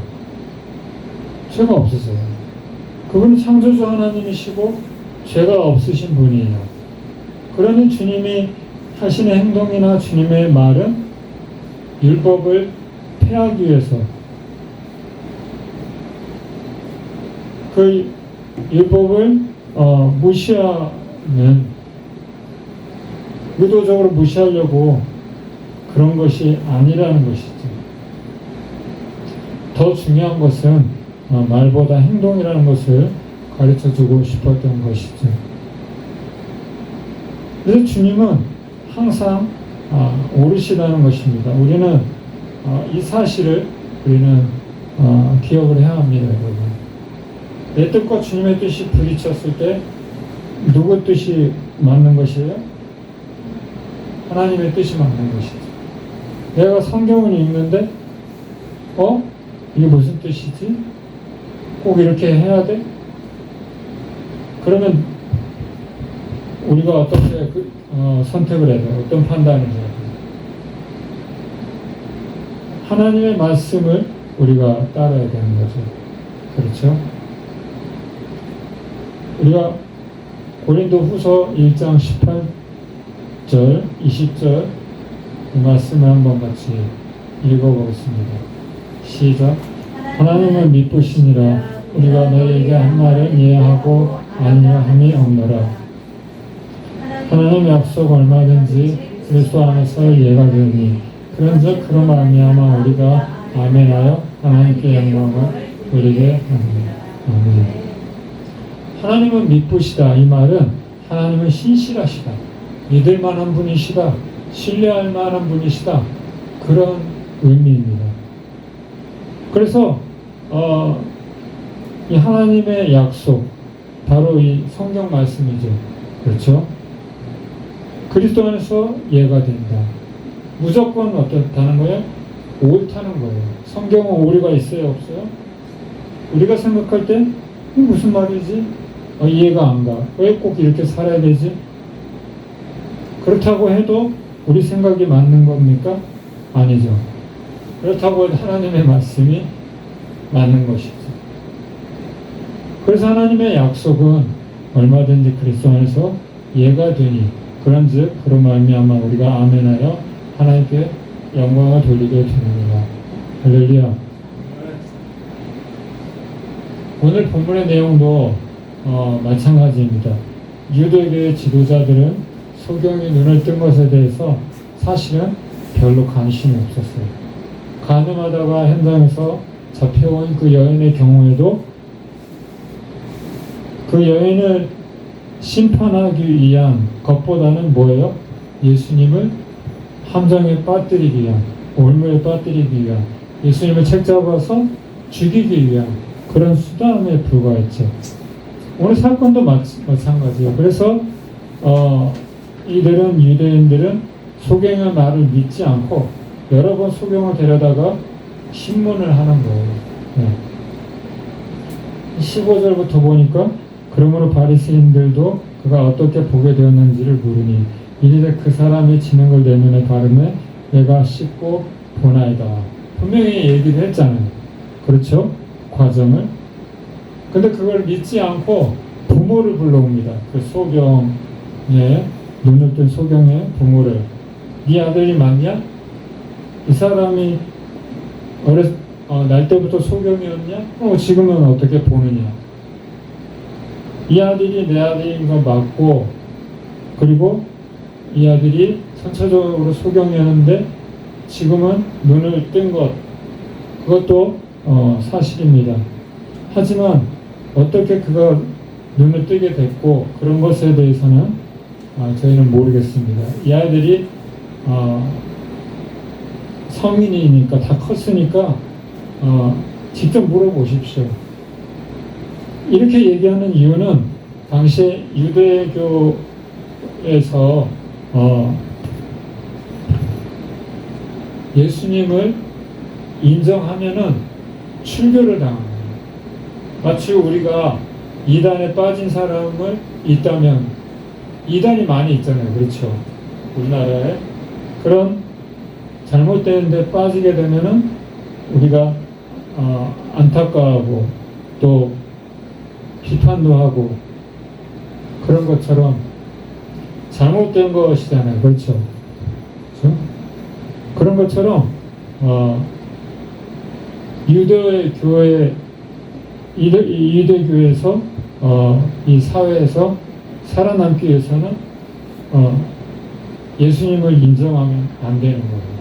죄가 없으세요. 그분은 창조주 하나님이시고 죄가 없으신 분이에요. 그러니 주님이 하시는 행동이나 주님의 말은 율법을 폐하기 위해서 그 율법을 무시하는 의도적으로 무시하려고 그런 것이 아니라는 것이죠. 더 중요한 것은 말보다 행동이라는 것을 가르쳐주고 싶었던 것이죠. 그래서 주님은 항상 옳으시다는 것입니다. 우리는 이 사실을 우리는 기억을 해야 합니다, 여러분. 내 뜻과 주님의 뜻이 부딪혔을 때 누구 뜻이 맞는 것이에요? 하나님의 뜻이 맞는 것이죠. 내가 성경을 읽는데 이게 무슨 뜻이지? 꼭 이렇게 해야 돼? 그러면 우리가 어떻게 선택을 해야 돼요? 어떤 판단을 해야 돼요? 하나님의 말씀을 우리가 따라야 되는 거죠. 그렇죠? 우리가 고린도 후서 1장 18절, 20절 이 말씀을 한번 같이 읽어보겠습니다. 시작. 하나님은 미쁘시니라 우리가 너희에게 한 말을 이해하고 아니라 함이 없노라. 하나님 약속 얼마든지 그리스도 안에서 이해가 되니 그런즉 그로 말미암아 우리가 아멘하여 하나님께 영광을 돌리게 합니다. 아멘. 하나님은 미쁘시다. 이 말은 하나님은 신실하시다. 믿을 만한 분이시다. 신뢰할 만한 분이시다. 그런 의미입니다. 그래서 이 하나님의 약속 바로 이 성경 말씀이죠. 그렇죠? 그리스도 안에서 이해가 된다. 무조건 어떻다는 거예요? 옳다는 거예요. 성경은 오류가 있어요? 없어요? 우리가 생각할 때 이게 무슨 말이지? 이해가 안 가. 왜 꼭 이렇게 살아야 되지? 그렇다고 해도 우리 생각이 맞는 겁니까? 아니죠. 그렇다고 해도 하나님의 말씀이 맞는 것이죠. 그래서 하나님의 약속은 얼마든지 그리스도 안에서 이해가 되니 그런즉 그로 말미암아 우리가 아멘하여 하나님께 영광을 돌리게 되느니라. 할렐루야. 오늘 본문의 내용도 마찬가지입니다. 유대교의 지도자들은 소경이 눈을 뜬 것에 대해서 사실은 별로 관심이 없었어요. 가늠하다가 현장에서 잡혀온 그 여인의 경우에도 그 여인을 심판하기 위한 것보다는 뭐예요? 예수님을 함정에 빠뜨리기 위한, 올무에 빠뜨리기 위한, 예수님을 책잡아서 죽이기 위한 그런 수단에 불과했죠. 오늘 사건도 마찬가지예요. 그래서 이들은 유대인들은 소경의 말을 믿지 않고 여러 번 소경을 데려다가 신문을 하는 거예요. 네. 15절부터 보니까 그러므로 바리새인들도 그가 어떻게 보게 되었는지를 물으니 이르되 그 사람이 지는 걸 내 눈에 바르매 내가 씻고 보나이다. 분명히 얘기를 했잖아요. 그렇죠? 과정을. 근데 그걸 믿지 않고 부모를 불러옵니다. 그 소경의 눈을 뜬 소경의 부모를. 네 아들이 맞냐? 이 사람이 날 때부터 소경이었냐? 지금은 어떻게 보느냐? 이 아들이 내 아들인 거 맞고, 그리고 이 아들이 선체적으로 소경이었는데 지금은 눈을 뜬 것, 그것도 사실입니다. 하지만 어떻게 그가 눈을 뜨게 됐고 그런 것에 대해서는 저희는 모르겠습니다. 이 아이들이 성인이니까 다 컸으니까 직접 물어보십시오. 이렇게 얘기하는 이유는 당시 유대교에서 예수님을 인정하면은 출교를 당합니다. 마치 우리가 이단에 빠진 사람을 있다면, 이단이 많이 있잖아요. 그렇죠? 우리나라에. 그런 잘못된 데 빠지게 되면은 우리가 안타까워하고 또 비판도 하고 그런 것처럼 잘못된 것이잖아요. 그렇죠? 그렇죠? 그런 것처럼 유대교에서 이 사회에서 살아남기 위해서는 예수님을 인정하면 안 되는 거예요.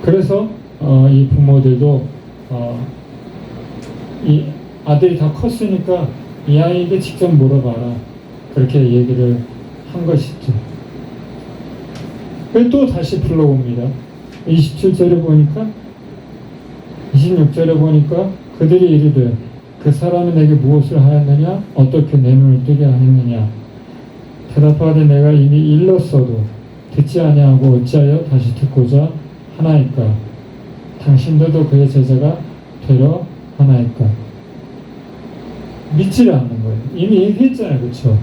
그래서 이 부모들도 이 아들이 다 컸으니까 이 아이에게 직접 물어봐라, 그렇게 얘기를 한 것이죠. 또 다시 불러봅니다. 27절에 보니까 26절에 보니까 그들이 이르되 그 사람이 내게 무엇을 하였느냐, 어떻게 내 눈을 뜨게 하였느냐. 대답하되 내가 이미 일렀어도 듣지 아니하고 어찌하여 다시 듣고자 하나이까. 당신들도 그의 제자가 되려 하나이까. 믿지를 않는 거예요. 이미 얘기했잖아요. 그렇죠?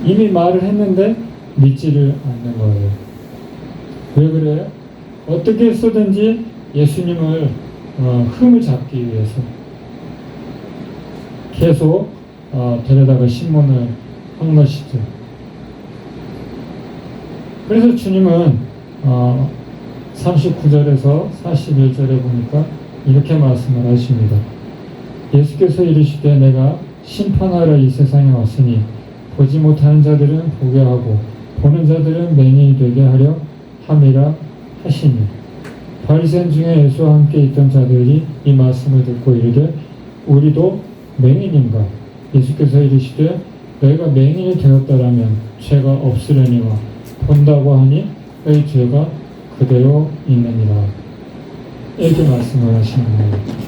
이미 말을 했는데 믿지를 않는 거예요. 왜 그래요? 어떻게 해서든지 예수님을 흠을 잡기 위해서 계속 데려다가 신문을 한 것이죠. 그래서 주님은 39절에서 41절에 보니까 이렇게 말씀을 하십니다. 예수께서 이르시되 내가 심판하러 이 세상에 왔으니 보지 못하는 자들은 보게 하고 보는 자들은 맹인이 되게 하려 함이라 하시니. 바리새인 중에 예수와 함께 있던 자들이 이 말씀을 듣고 이르되 우리도 맹인인가? 예수께서 이르시되 너희가 맹인이 되었다라면 죄가 없으려니와 본다고 하니 너희 죄가 그대로 있느니라. 이렇게 말씀을 하시는 거예요.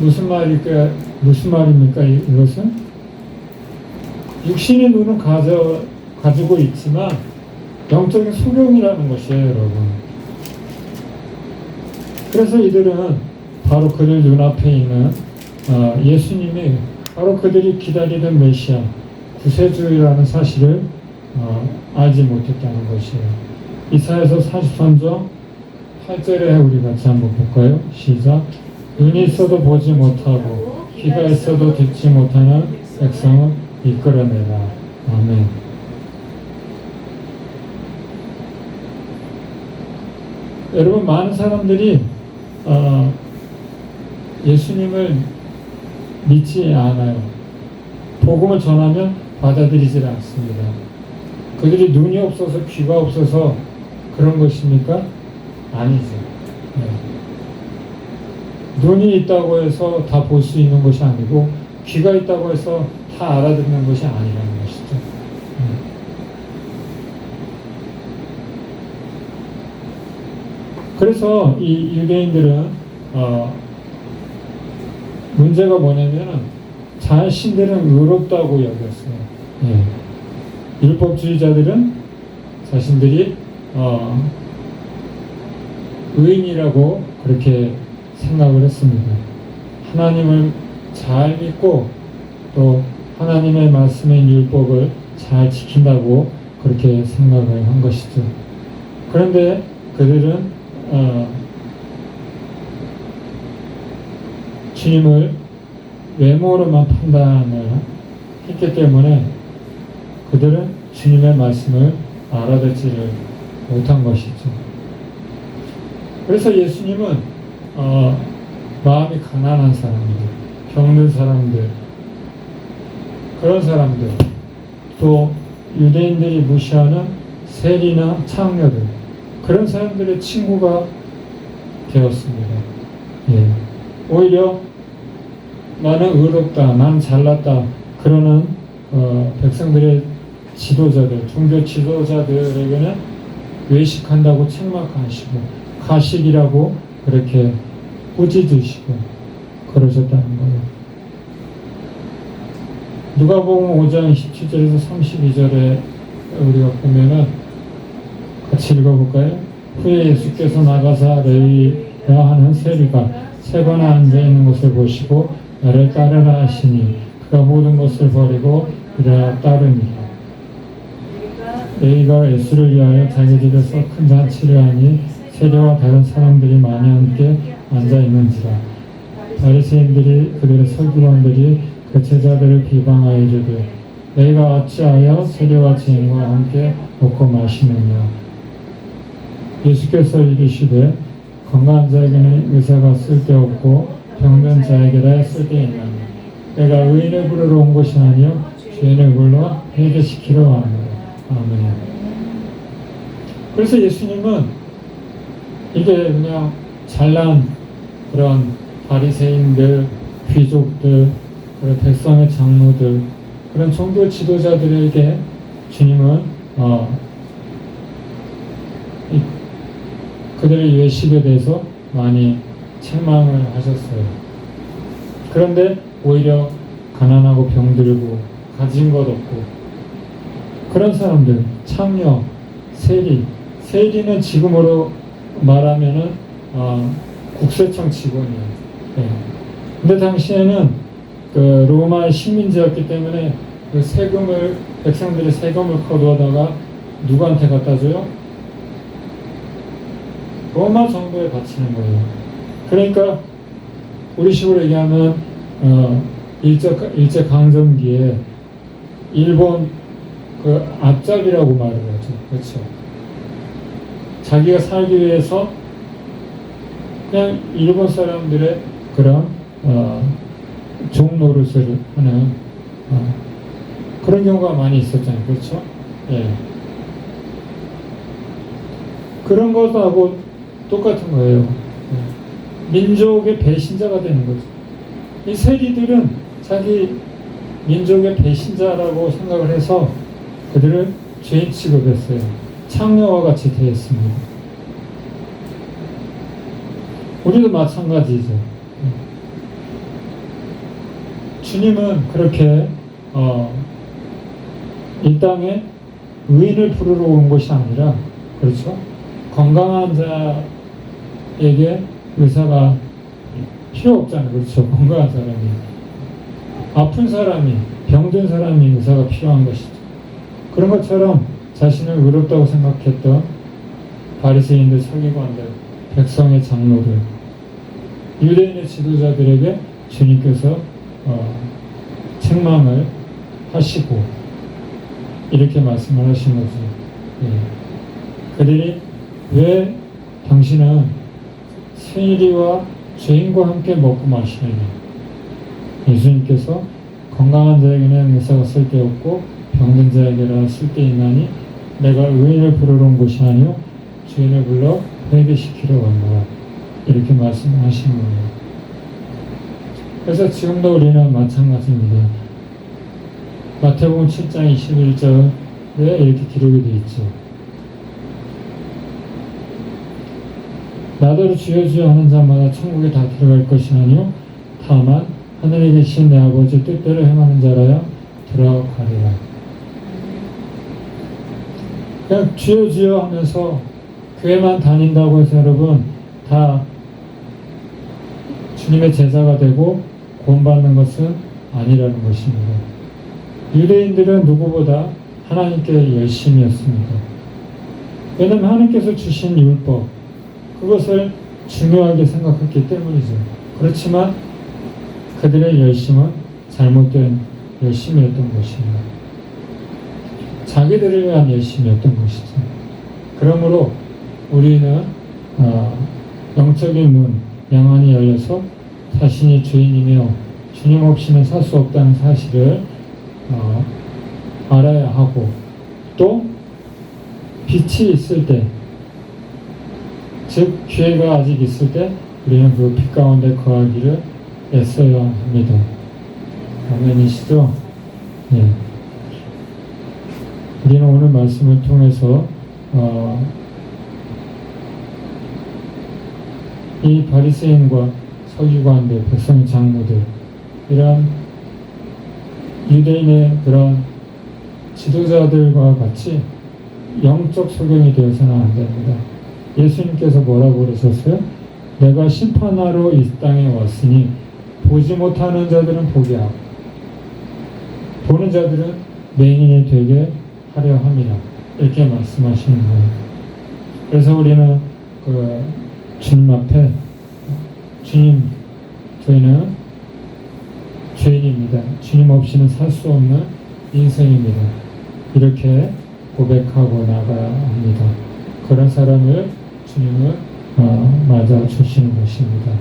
무슨 말입니까? 이것은 육신의 눈은 가지고 있지만 영적인 소경이라는 것이에요, 여러분. 그래서 이들은 바로 그들 눈앞에 있는 예수님이 바로 그들이 기다리던 메시아, 구세주이라는 사실을 알지 못했다는 것이에요. 이사야서 43장 8절에 우리 같이 한번 볼까요? 시작. 눈이 있어도 보지 못하고 귀가 있어도 듣지 못하는 백성을 이끌어내라. 아멘. 여러분, 많은 사람들이 예수님을 믿지 않아요. 복음을 전하면 받아들이질 않습니다. 그들이 눈이 없어서 귀가 없어서 그런 것입니까? 아니죠. 네. 눈이 있다고 해서 다 볼 수 있는 것이 아니고 귀가 있다고 해서 다 알아듣는 것이 아니라는 것이죠. 그래서 이 유대인들은 문제가 뭐냐면 자신들은 의롭다고 여겼어요. 예. 율법주의자들은 자신들이 의인이라고 그렇게 생각을 했습니다. 하나님을 잘 믿고 또 하나님의 말씀인 율법을 잘 지킨다고 그렇게 생각을 한 것이죠. 그런데 그들은 주님을 외모로만 판단을 했기 때문에 그들은 주님의 말씀을 알아듣지를 못한 것이죠. 그래서 예수님은 마음이 가난한 사람들, 병든 사람들, 그런 사람들, 또 유대인들이 무시하는 세리나 창녀들, 그런 사람들의 친구가 되었습니다. 예. 오히려 나는 의롭다, 난 잘났다 그러는 백성들의 지도자들, 종교 지도자들에게는 외식한다고 책망하시고 가식이라고 그렇게 꾸짖으시고 그러셨다는 거예요. 누가복음 5장 27절에서 32절에 우리가 보면은 같이 읽어볼까요? 후에 예수께서 나가사 레위라 하는 세리가 세관에 앉아있는 것을 보시고 나를 따르라 하시니 그가 모든 것을 버리고 이라 따르니라. 레위가 예수를 위하여 자기 집에서 큰 잔치를 하니 세리와 다른 사람들이 많이 함께 앉아있는지라. 바리새인들이 그들의 서기관들이 그 제자들을 비방하여 이르되 너희가 어찌하여 세리와 죄인과 함께 먹고 마시느냐. 예수께서 이르시되 건강한 자에게는 의사가 쓸데없고 병든 자에게라 쓸데있나니 내가 의인을 부르러 온 것이 아니요 죄인을 불러 회개시키러 왔노라. 아멘. 그래서 예수님은 이게 그냥 잘난 그런 바리새인들, 귀족들, 그런 백성의 장로들, 그런 종교 지도자들에게 주님은 그들의 외식에 대해서 많이 책망을 하셨어요. 그런데 오히려 가난하고 병들고 가진 것 없고 그런 사람들, 창녀, 세리는 지금으로 말하면은 국세청 직원이에요. 네. 근데 당시에는 그 로마의 식민지였기 때문에 그 백성들의 세금을 거두어다가 누구한테 갖다 줘요? 로마 정부에 바치는 거예요. 그러니까 우리식으로 얘기하면 일제 강점기에 일본 그 앞잡이라고 말을 하죠. 그렇죠. 자기가 살기 위해서 그냥 일본 사람들의 그런 종 노릇을 하는 그런 경우가 많이 있었잖아요. 그렇죠? 예. 그런 것하고 똑같은 거예요. 예. 민족의 배신자가 되는 거죠. 이 세리들은 자기 민족의 배신자라고 생각을 해서 그들을 죄인 취급했어요. 창녀와 같이 대했습니다. 우리도 마찬가지죠. 주님은 그렇게 이 땅에 의인을 부르러 온 것이 아니라, 그렇죠? 건강한 자에게 의사가 필요 없잖아요. 그렇죠? 건강한 사람이. 아픈 사람이, 병든 사람이 의사가 필요한 것이죠. 그런 것처럼 자신을 의롭다고 생각했던 바리새인들, 서기관들, 백성의 장로들, 유대인의 지도자들에게 주님께서 책망을 하시고 이렇게 말씀을 하신 거죠. 예. 그들이 왜 당신은 세리와 죄인과 함께 먹고 마시느냐. 예수님께서 건강한 자에게는 의사가 쓸데없고 병든 자에게라 쓸데있나니 내가 의인을 부르러 온 것이 아니요 죄인을 불러 회개시키러 왔노라. 이렇게 말씀하신 거예요. 그래서 지금도 우리는 마찬가지입니다. 마태복음 7장 21절에 이렇게 기록이 되어 있죠. 나더러 주여 주여 하는 자마다 천국에 다 들어갈 것이 아니요 다만 하늘에 계신 내 아버지 뜻대로 행하는 자라야 들어가리라. 그냥 주여 주여 하면서 교회만 다닌다고 해서 여러분 다 주님의 제자가 되고 구원받는 것은 아니라는 것입니다. 유대인들은 누구보다 하나님께 열심이었습니다. 왜냐하면 하나님께서 주신 율법, 그것을 중요하게 생각했기 때문이죠. 그렇지만 그들의 열심은 잘못된 열심이었던 것입니다. 자기들을 위한 열심이었던 것이죠. 그러므로 우리는 영적인 문 영안이 열려서 자신이 주인이며 주님 없이는 살 수 없다는 사실을 알아야 하고, 또 빛이 있을 때, 즉 기회가 아직 있을 때 우리는 그 빛 가운데 거하기를 애써야 합니다. 아멘이시죠? 네. 우리는 오늘 말씀을 통해서 이 바리새인과 서기관들, 백성의 장로들, 이런 유대인의 그런 지도자들과 같이 영적 소경이 되어서는 안 됩니다. 예수님께서 뭐라고 그러셨어요? 내가 심판하러 이 땅에 왔으니 보지 못하는 자들은 보게 하고 보는 자들은 맹인이 되게 하려 함이라. 이렇게 말씀하시는 거예요. 그래서 우리는 주님 앞에 주님 저희는 죄인입니다. 주님 없이는 살 수 없는 인생입니다. 이렇게 고백하고 나가야 합니다. 그런 사람을 주님은 맞아 주시는 것입니다.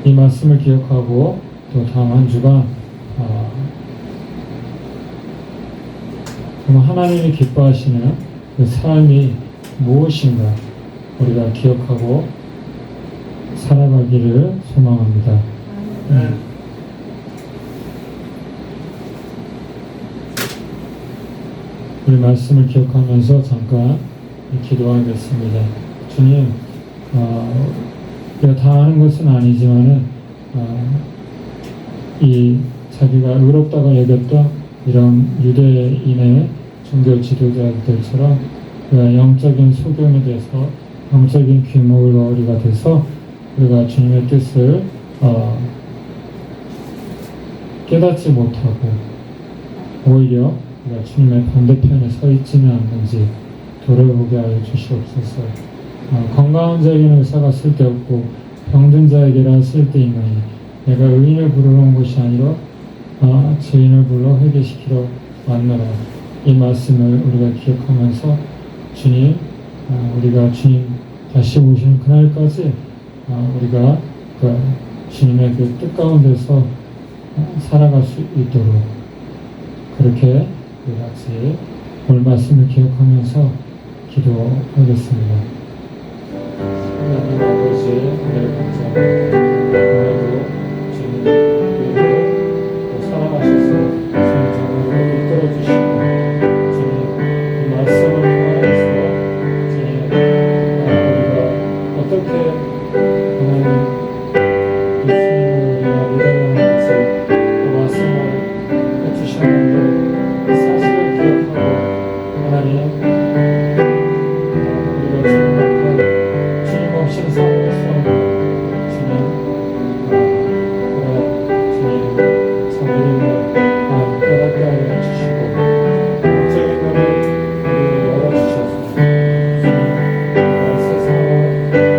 이 말씀을 기억하고 또 다음 한 주간 하나님이 기뻐하시는 그 삶이 무엇인가 우리가 기억하고 살아가기를 소망합니다. 우리 말씀을 기억하면서 잠깐 기도하겠습니다. 주님, 우리가 다 아는 것은 아니지만은 이 자기가 의롭다고 여겼던 이런 유대인의 종교 지도자들처럼 우리가 영적인 소경이 돼서 영적인 귀머거리가 돼서 우리가 주님의 뜻을 깨닫지 못하고 오히려 우리가 주님의 반대편에 서 있지는 않는지 돌아보게 하여 주시옵소서. 건강한 자에게는 의사가 쓸데없고 병든 자에게라 쓸데있나니 내가 의인을 부르러 온 것이 아니라 죄인을 불러 회개시키러 왔노라. 이 말씀을 우리가 기억하면서 주님, 우리가 주님 다시 오시는 그날까지 우리가 그 주님의 그 뜻 가운데서 살아갈 수 있도록 그렇게 우리 같이 오늘 말씀을 기억하면서 기도하겠습니다. 하나님 아버지, 은혜를 감사합니다. 오늘도 주님 우리를 또 사랑하셔서 주님 정으로 이끌어주시고 주님 이 말씀을 통해서 주님 우리가 어떻게 하나님 예수님을 우리가 믿어야 하는지 그 말씀을 해주셨는데 이 사실을 기억하고 하나님 우리가 주님 앞에 주님 없이는 살아갈 수 없는 주님 주님 성령님을 마음 깨닫게 하여 주시고 영적인 눈을 우리에게 열어주셔서 주님 세상을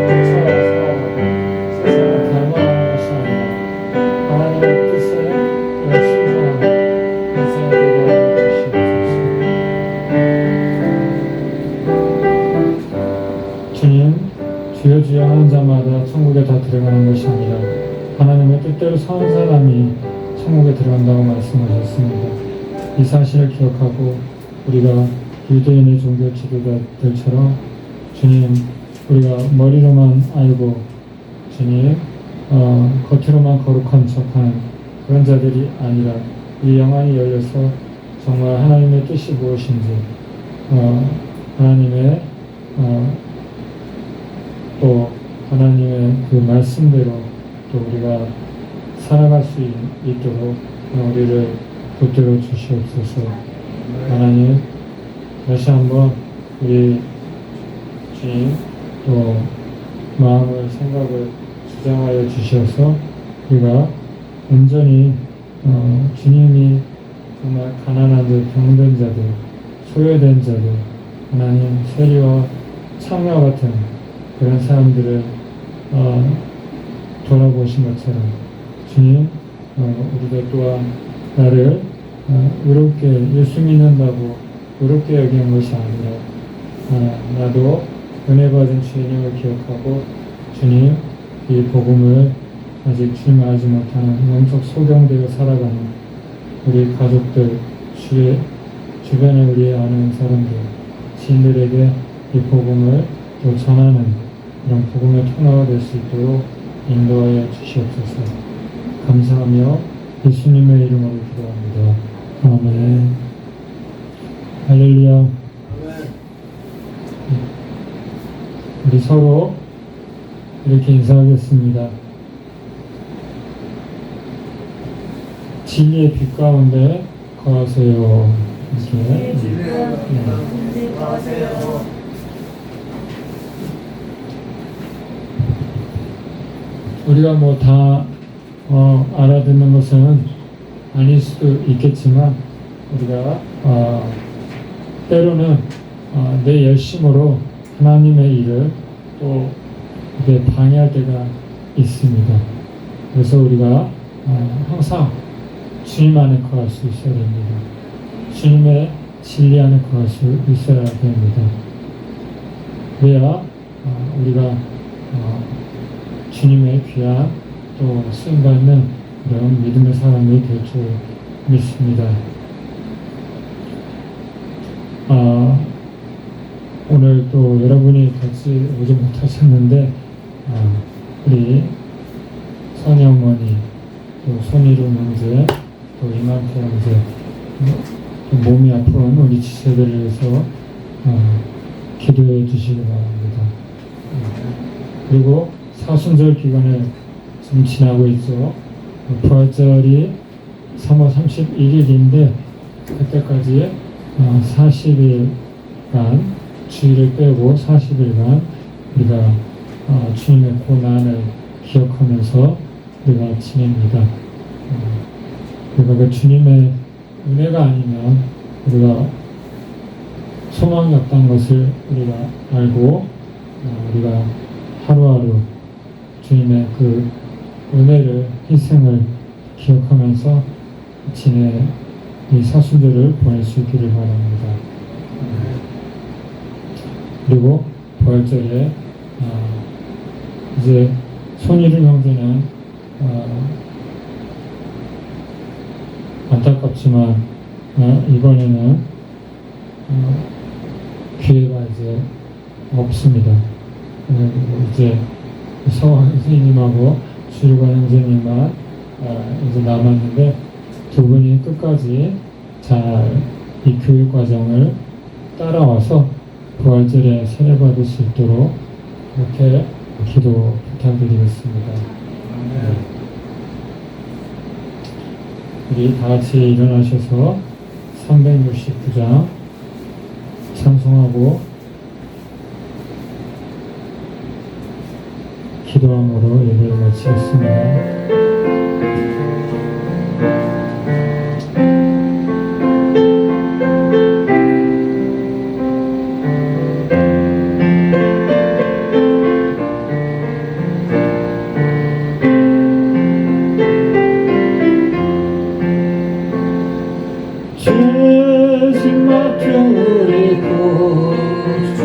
쫓아와 살아가고 세상을 닮아가는 것이 아니라 하나님의 뜻에 우리가 순종하는 인생이 되게 하여 주시옵소서. 주님, 주여 주여 하는 자마다 천국에 다 들어가는 것이 아니라 하나님의 뜻대로 사는 사람이 천국에 들어간다고 말씀하셨습니다. 이 사실을 기억하고 우리가 유대인의 종교 지도자들처럼 주님, 우리가 머리로만 알고 주님, 겉으로만 거룩한 척하는 그런 자들이 아니라 이 영안이 열려서 정말 하나님의 뜻이 무엇인지 하나님의 또 하나님의 그 말씀대로 또 우리가 살아갈 수 있도록 우리를 붙들어 주시옵소서. 하나님 다시 한번 우리 주님 또 마음을 생각을 주장하여 주셔서 우리가 온전히 주님이 정말 가난한 자, 병든 자들, 소외된 자들, 하나님 세리와 창녀 같은 그런 사람들을 돌아보신 것처럼 주님, 우리도 또한 나를 의롭게 예수 믿는다고 의롭게 여기는 것이 아니라 나도 은혜 받은 주님을 기억하고 주님, 이 복음을 아직 주님을 알지 못하는 영적 소경되어 살아가는 우리 가족들, 주변에 우리 아는 사람들, 지인들에게 이 복음을 또 전하는 이런 복음의 통로가 될 수 있도록 인도하여 주시옵소서. 감사하며 예수님의 이름으로 기도합니다. 아멘. 할렐루야. 우리 서로 이렇게 인사하겠습니다. 진리의 빛 가운데 거하세요. 이렇게. 우리가 뭐 다 알아듣는 것은 아닐 수도 있겠지만 우리가 때로는 내 열심으로 하나님의 일을 또 이게 방해할 때가 있습니다. 그래서 우리가 항상 주님 안에 거할 수 있어야 됩니다. 주님의 진리 안에 거할 수 있어야 됩니다. 그래야 우리가 주님의 귀한 또 쓰임받는 이런 믿음의 사람이 될 줄 믿습니다. 오늘 또 여러분이 같이 오지 못하셨는데 우리 선희 어머니, 또 손희룡 형제, 또 이만태 형제, 또 몸이 아픈 우리 지체들을 위해서 기도해 주시기 바랍니다. 그리고 사순절 기간을 지금 지나고 있죠. 부활절이 3월 31일인데 그때까지 40일간 주일을 빼고 40일간 우리가 주님의 고난을 기억하면서 우리가 지냅니다. 우리가 그 주님의 은혜가 아니면 우리가 소망이 없다는 것을 우리가 알고 우리가 하루하루 주님의 그 은혜를, 희생을 기억하면서 지내 이 사순절을 보낼 수 있기를 바랍니다. 그리고 부활절에 이제 손희룡 형제는 안타깝지만 이번에는 기회가 이제 없습니다. 이제 서화 선생님하고 주일관 형제님만 이제 남았는데 두 분이 끝까지 잘 이 교육 과정을 따라와서 부활절에 세례받을 수 있도록 그렇게 기도 부탁드리겠습니다. 네. 우리 다 같이 일어나셔서 369장 찬송하고 기도함으로 예배를 마치겠습니다. 죄진 맡은 우리 구주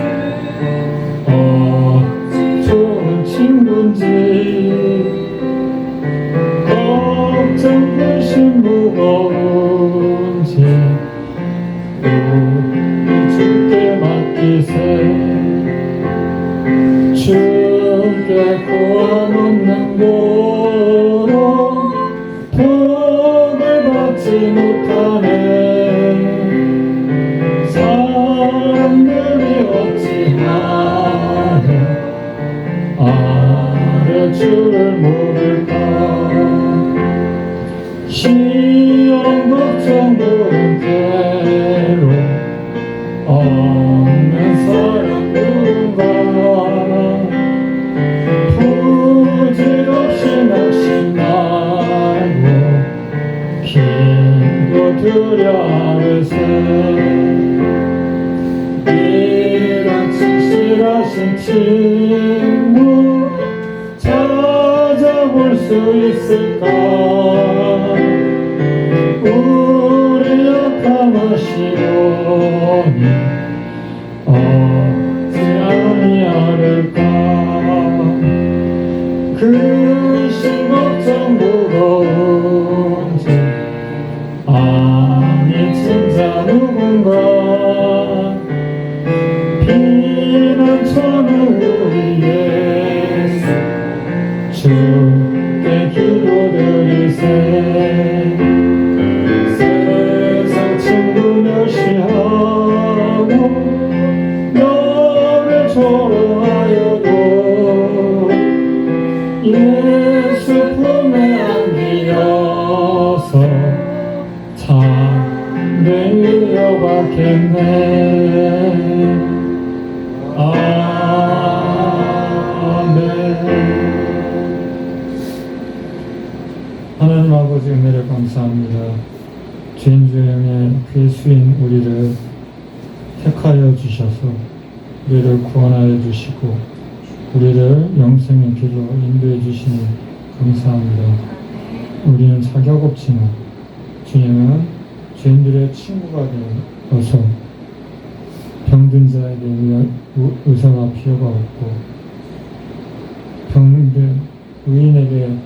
좋은 친구인지 걱정 근심 무거운지 우리 주께 맡기세 주께 구원 없는 고로 복을 받지 못하네 사람들이 어찌하여 아래 주를 모를까 시험 걱정 모른 괴로 없는 사람 누군가 부질없이 낙심 말고 기도드려 아뢰세 이런 진실하신 친구 찾아볼 수 있을까 우리 약함 아시오니 어찌 아니하를까 근심 걱정 무거운지 아니 진짜 누군가 피난처는 우리 예수 주께 기도드리세 세상 친구 멸시하고 너를 조롱하여도 예수 품에 안기어서 참된 이어받겠네 하나님 아버지 은혜를 감사합니다. 죄인 중에 괴수인 우리를 택하여 주셔서 우리를 구원하여 주시고 우리를 영생의 길로 인도해 주시니 감사합니다. 우리는 자격 없지만 주님은 죄인들의 친구가 되어서 병든 자에게 의사가 필요가 없고 병든 의인에게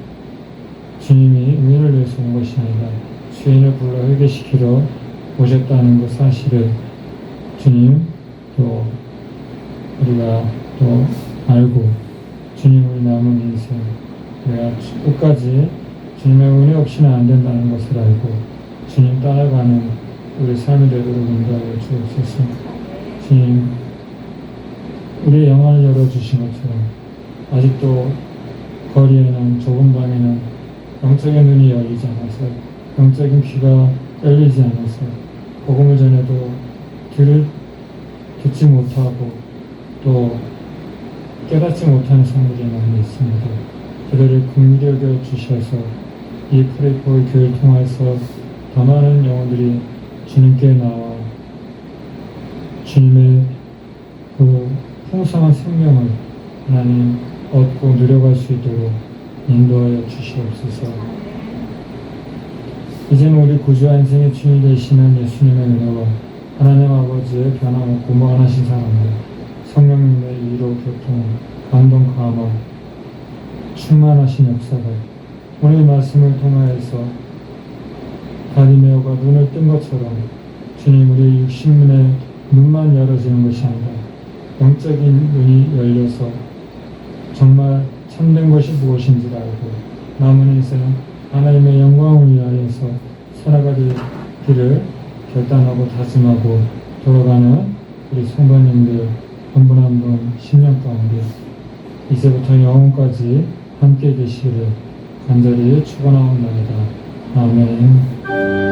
주님이 의인을 위해서 온 것이 아니라 죄인을 불러 회개시키러 오셨다는 그 사실을 주님 또 우리가 또 알고 주님을 남은 인생 우리가 끝까지 주님의 은혜 없이는 안 된다는 것을 알고 주님 따라가는 우리 삶이 되도록 인도하여 주옵소서. 주님 우리의 영안을 열어주신 것처럼 아직도 거리에는 좁은 방에는 영적인 눈이 열리지 않아서 영적인 귀가 열리지 않아서 복음을 전해도 듣지 못하고 또 깨닫지 못하는 사람들이 많이 있습니다. 그들을 긍휼히 여겨 주셔서 이 프레이포의 교회를 통해서 더 많은 영혼들이 주님께 나와 주님의 그 풍성한 생명을 하나님 얻고 누려갈 수 있도록 인도하여 주시옵소서. 이제는 우리 구주와 인생의 주인 되시는 예수님의 은혜와 하나님 아버지의 변함없고 무한하신 사랑과 성령님의 위로 교통 감동 감화 충만하신 역사가 오늘 말씀을 통하여서 바리메오가 눈을 뜬 것처럼 주님 우리 육신문의 눈만 열어지는 것이 아니라 영적인 눈이 열려서 정말 참된 것이 무엇인지를 알고 남은 인생 하나님의 영광을 위하여서 살아가기를 결단하고 다짐하고 돌아가는 우리 성도님들 한 분 한 분 10년 가운데 이제부터 영원까지 함께 계시기를 간절히 축원하옵나이다. 아멘.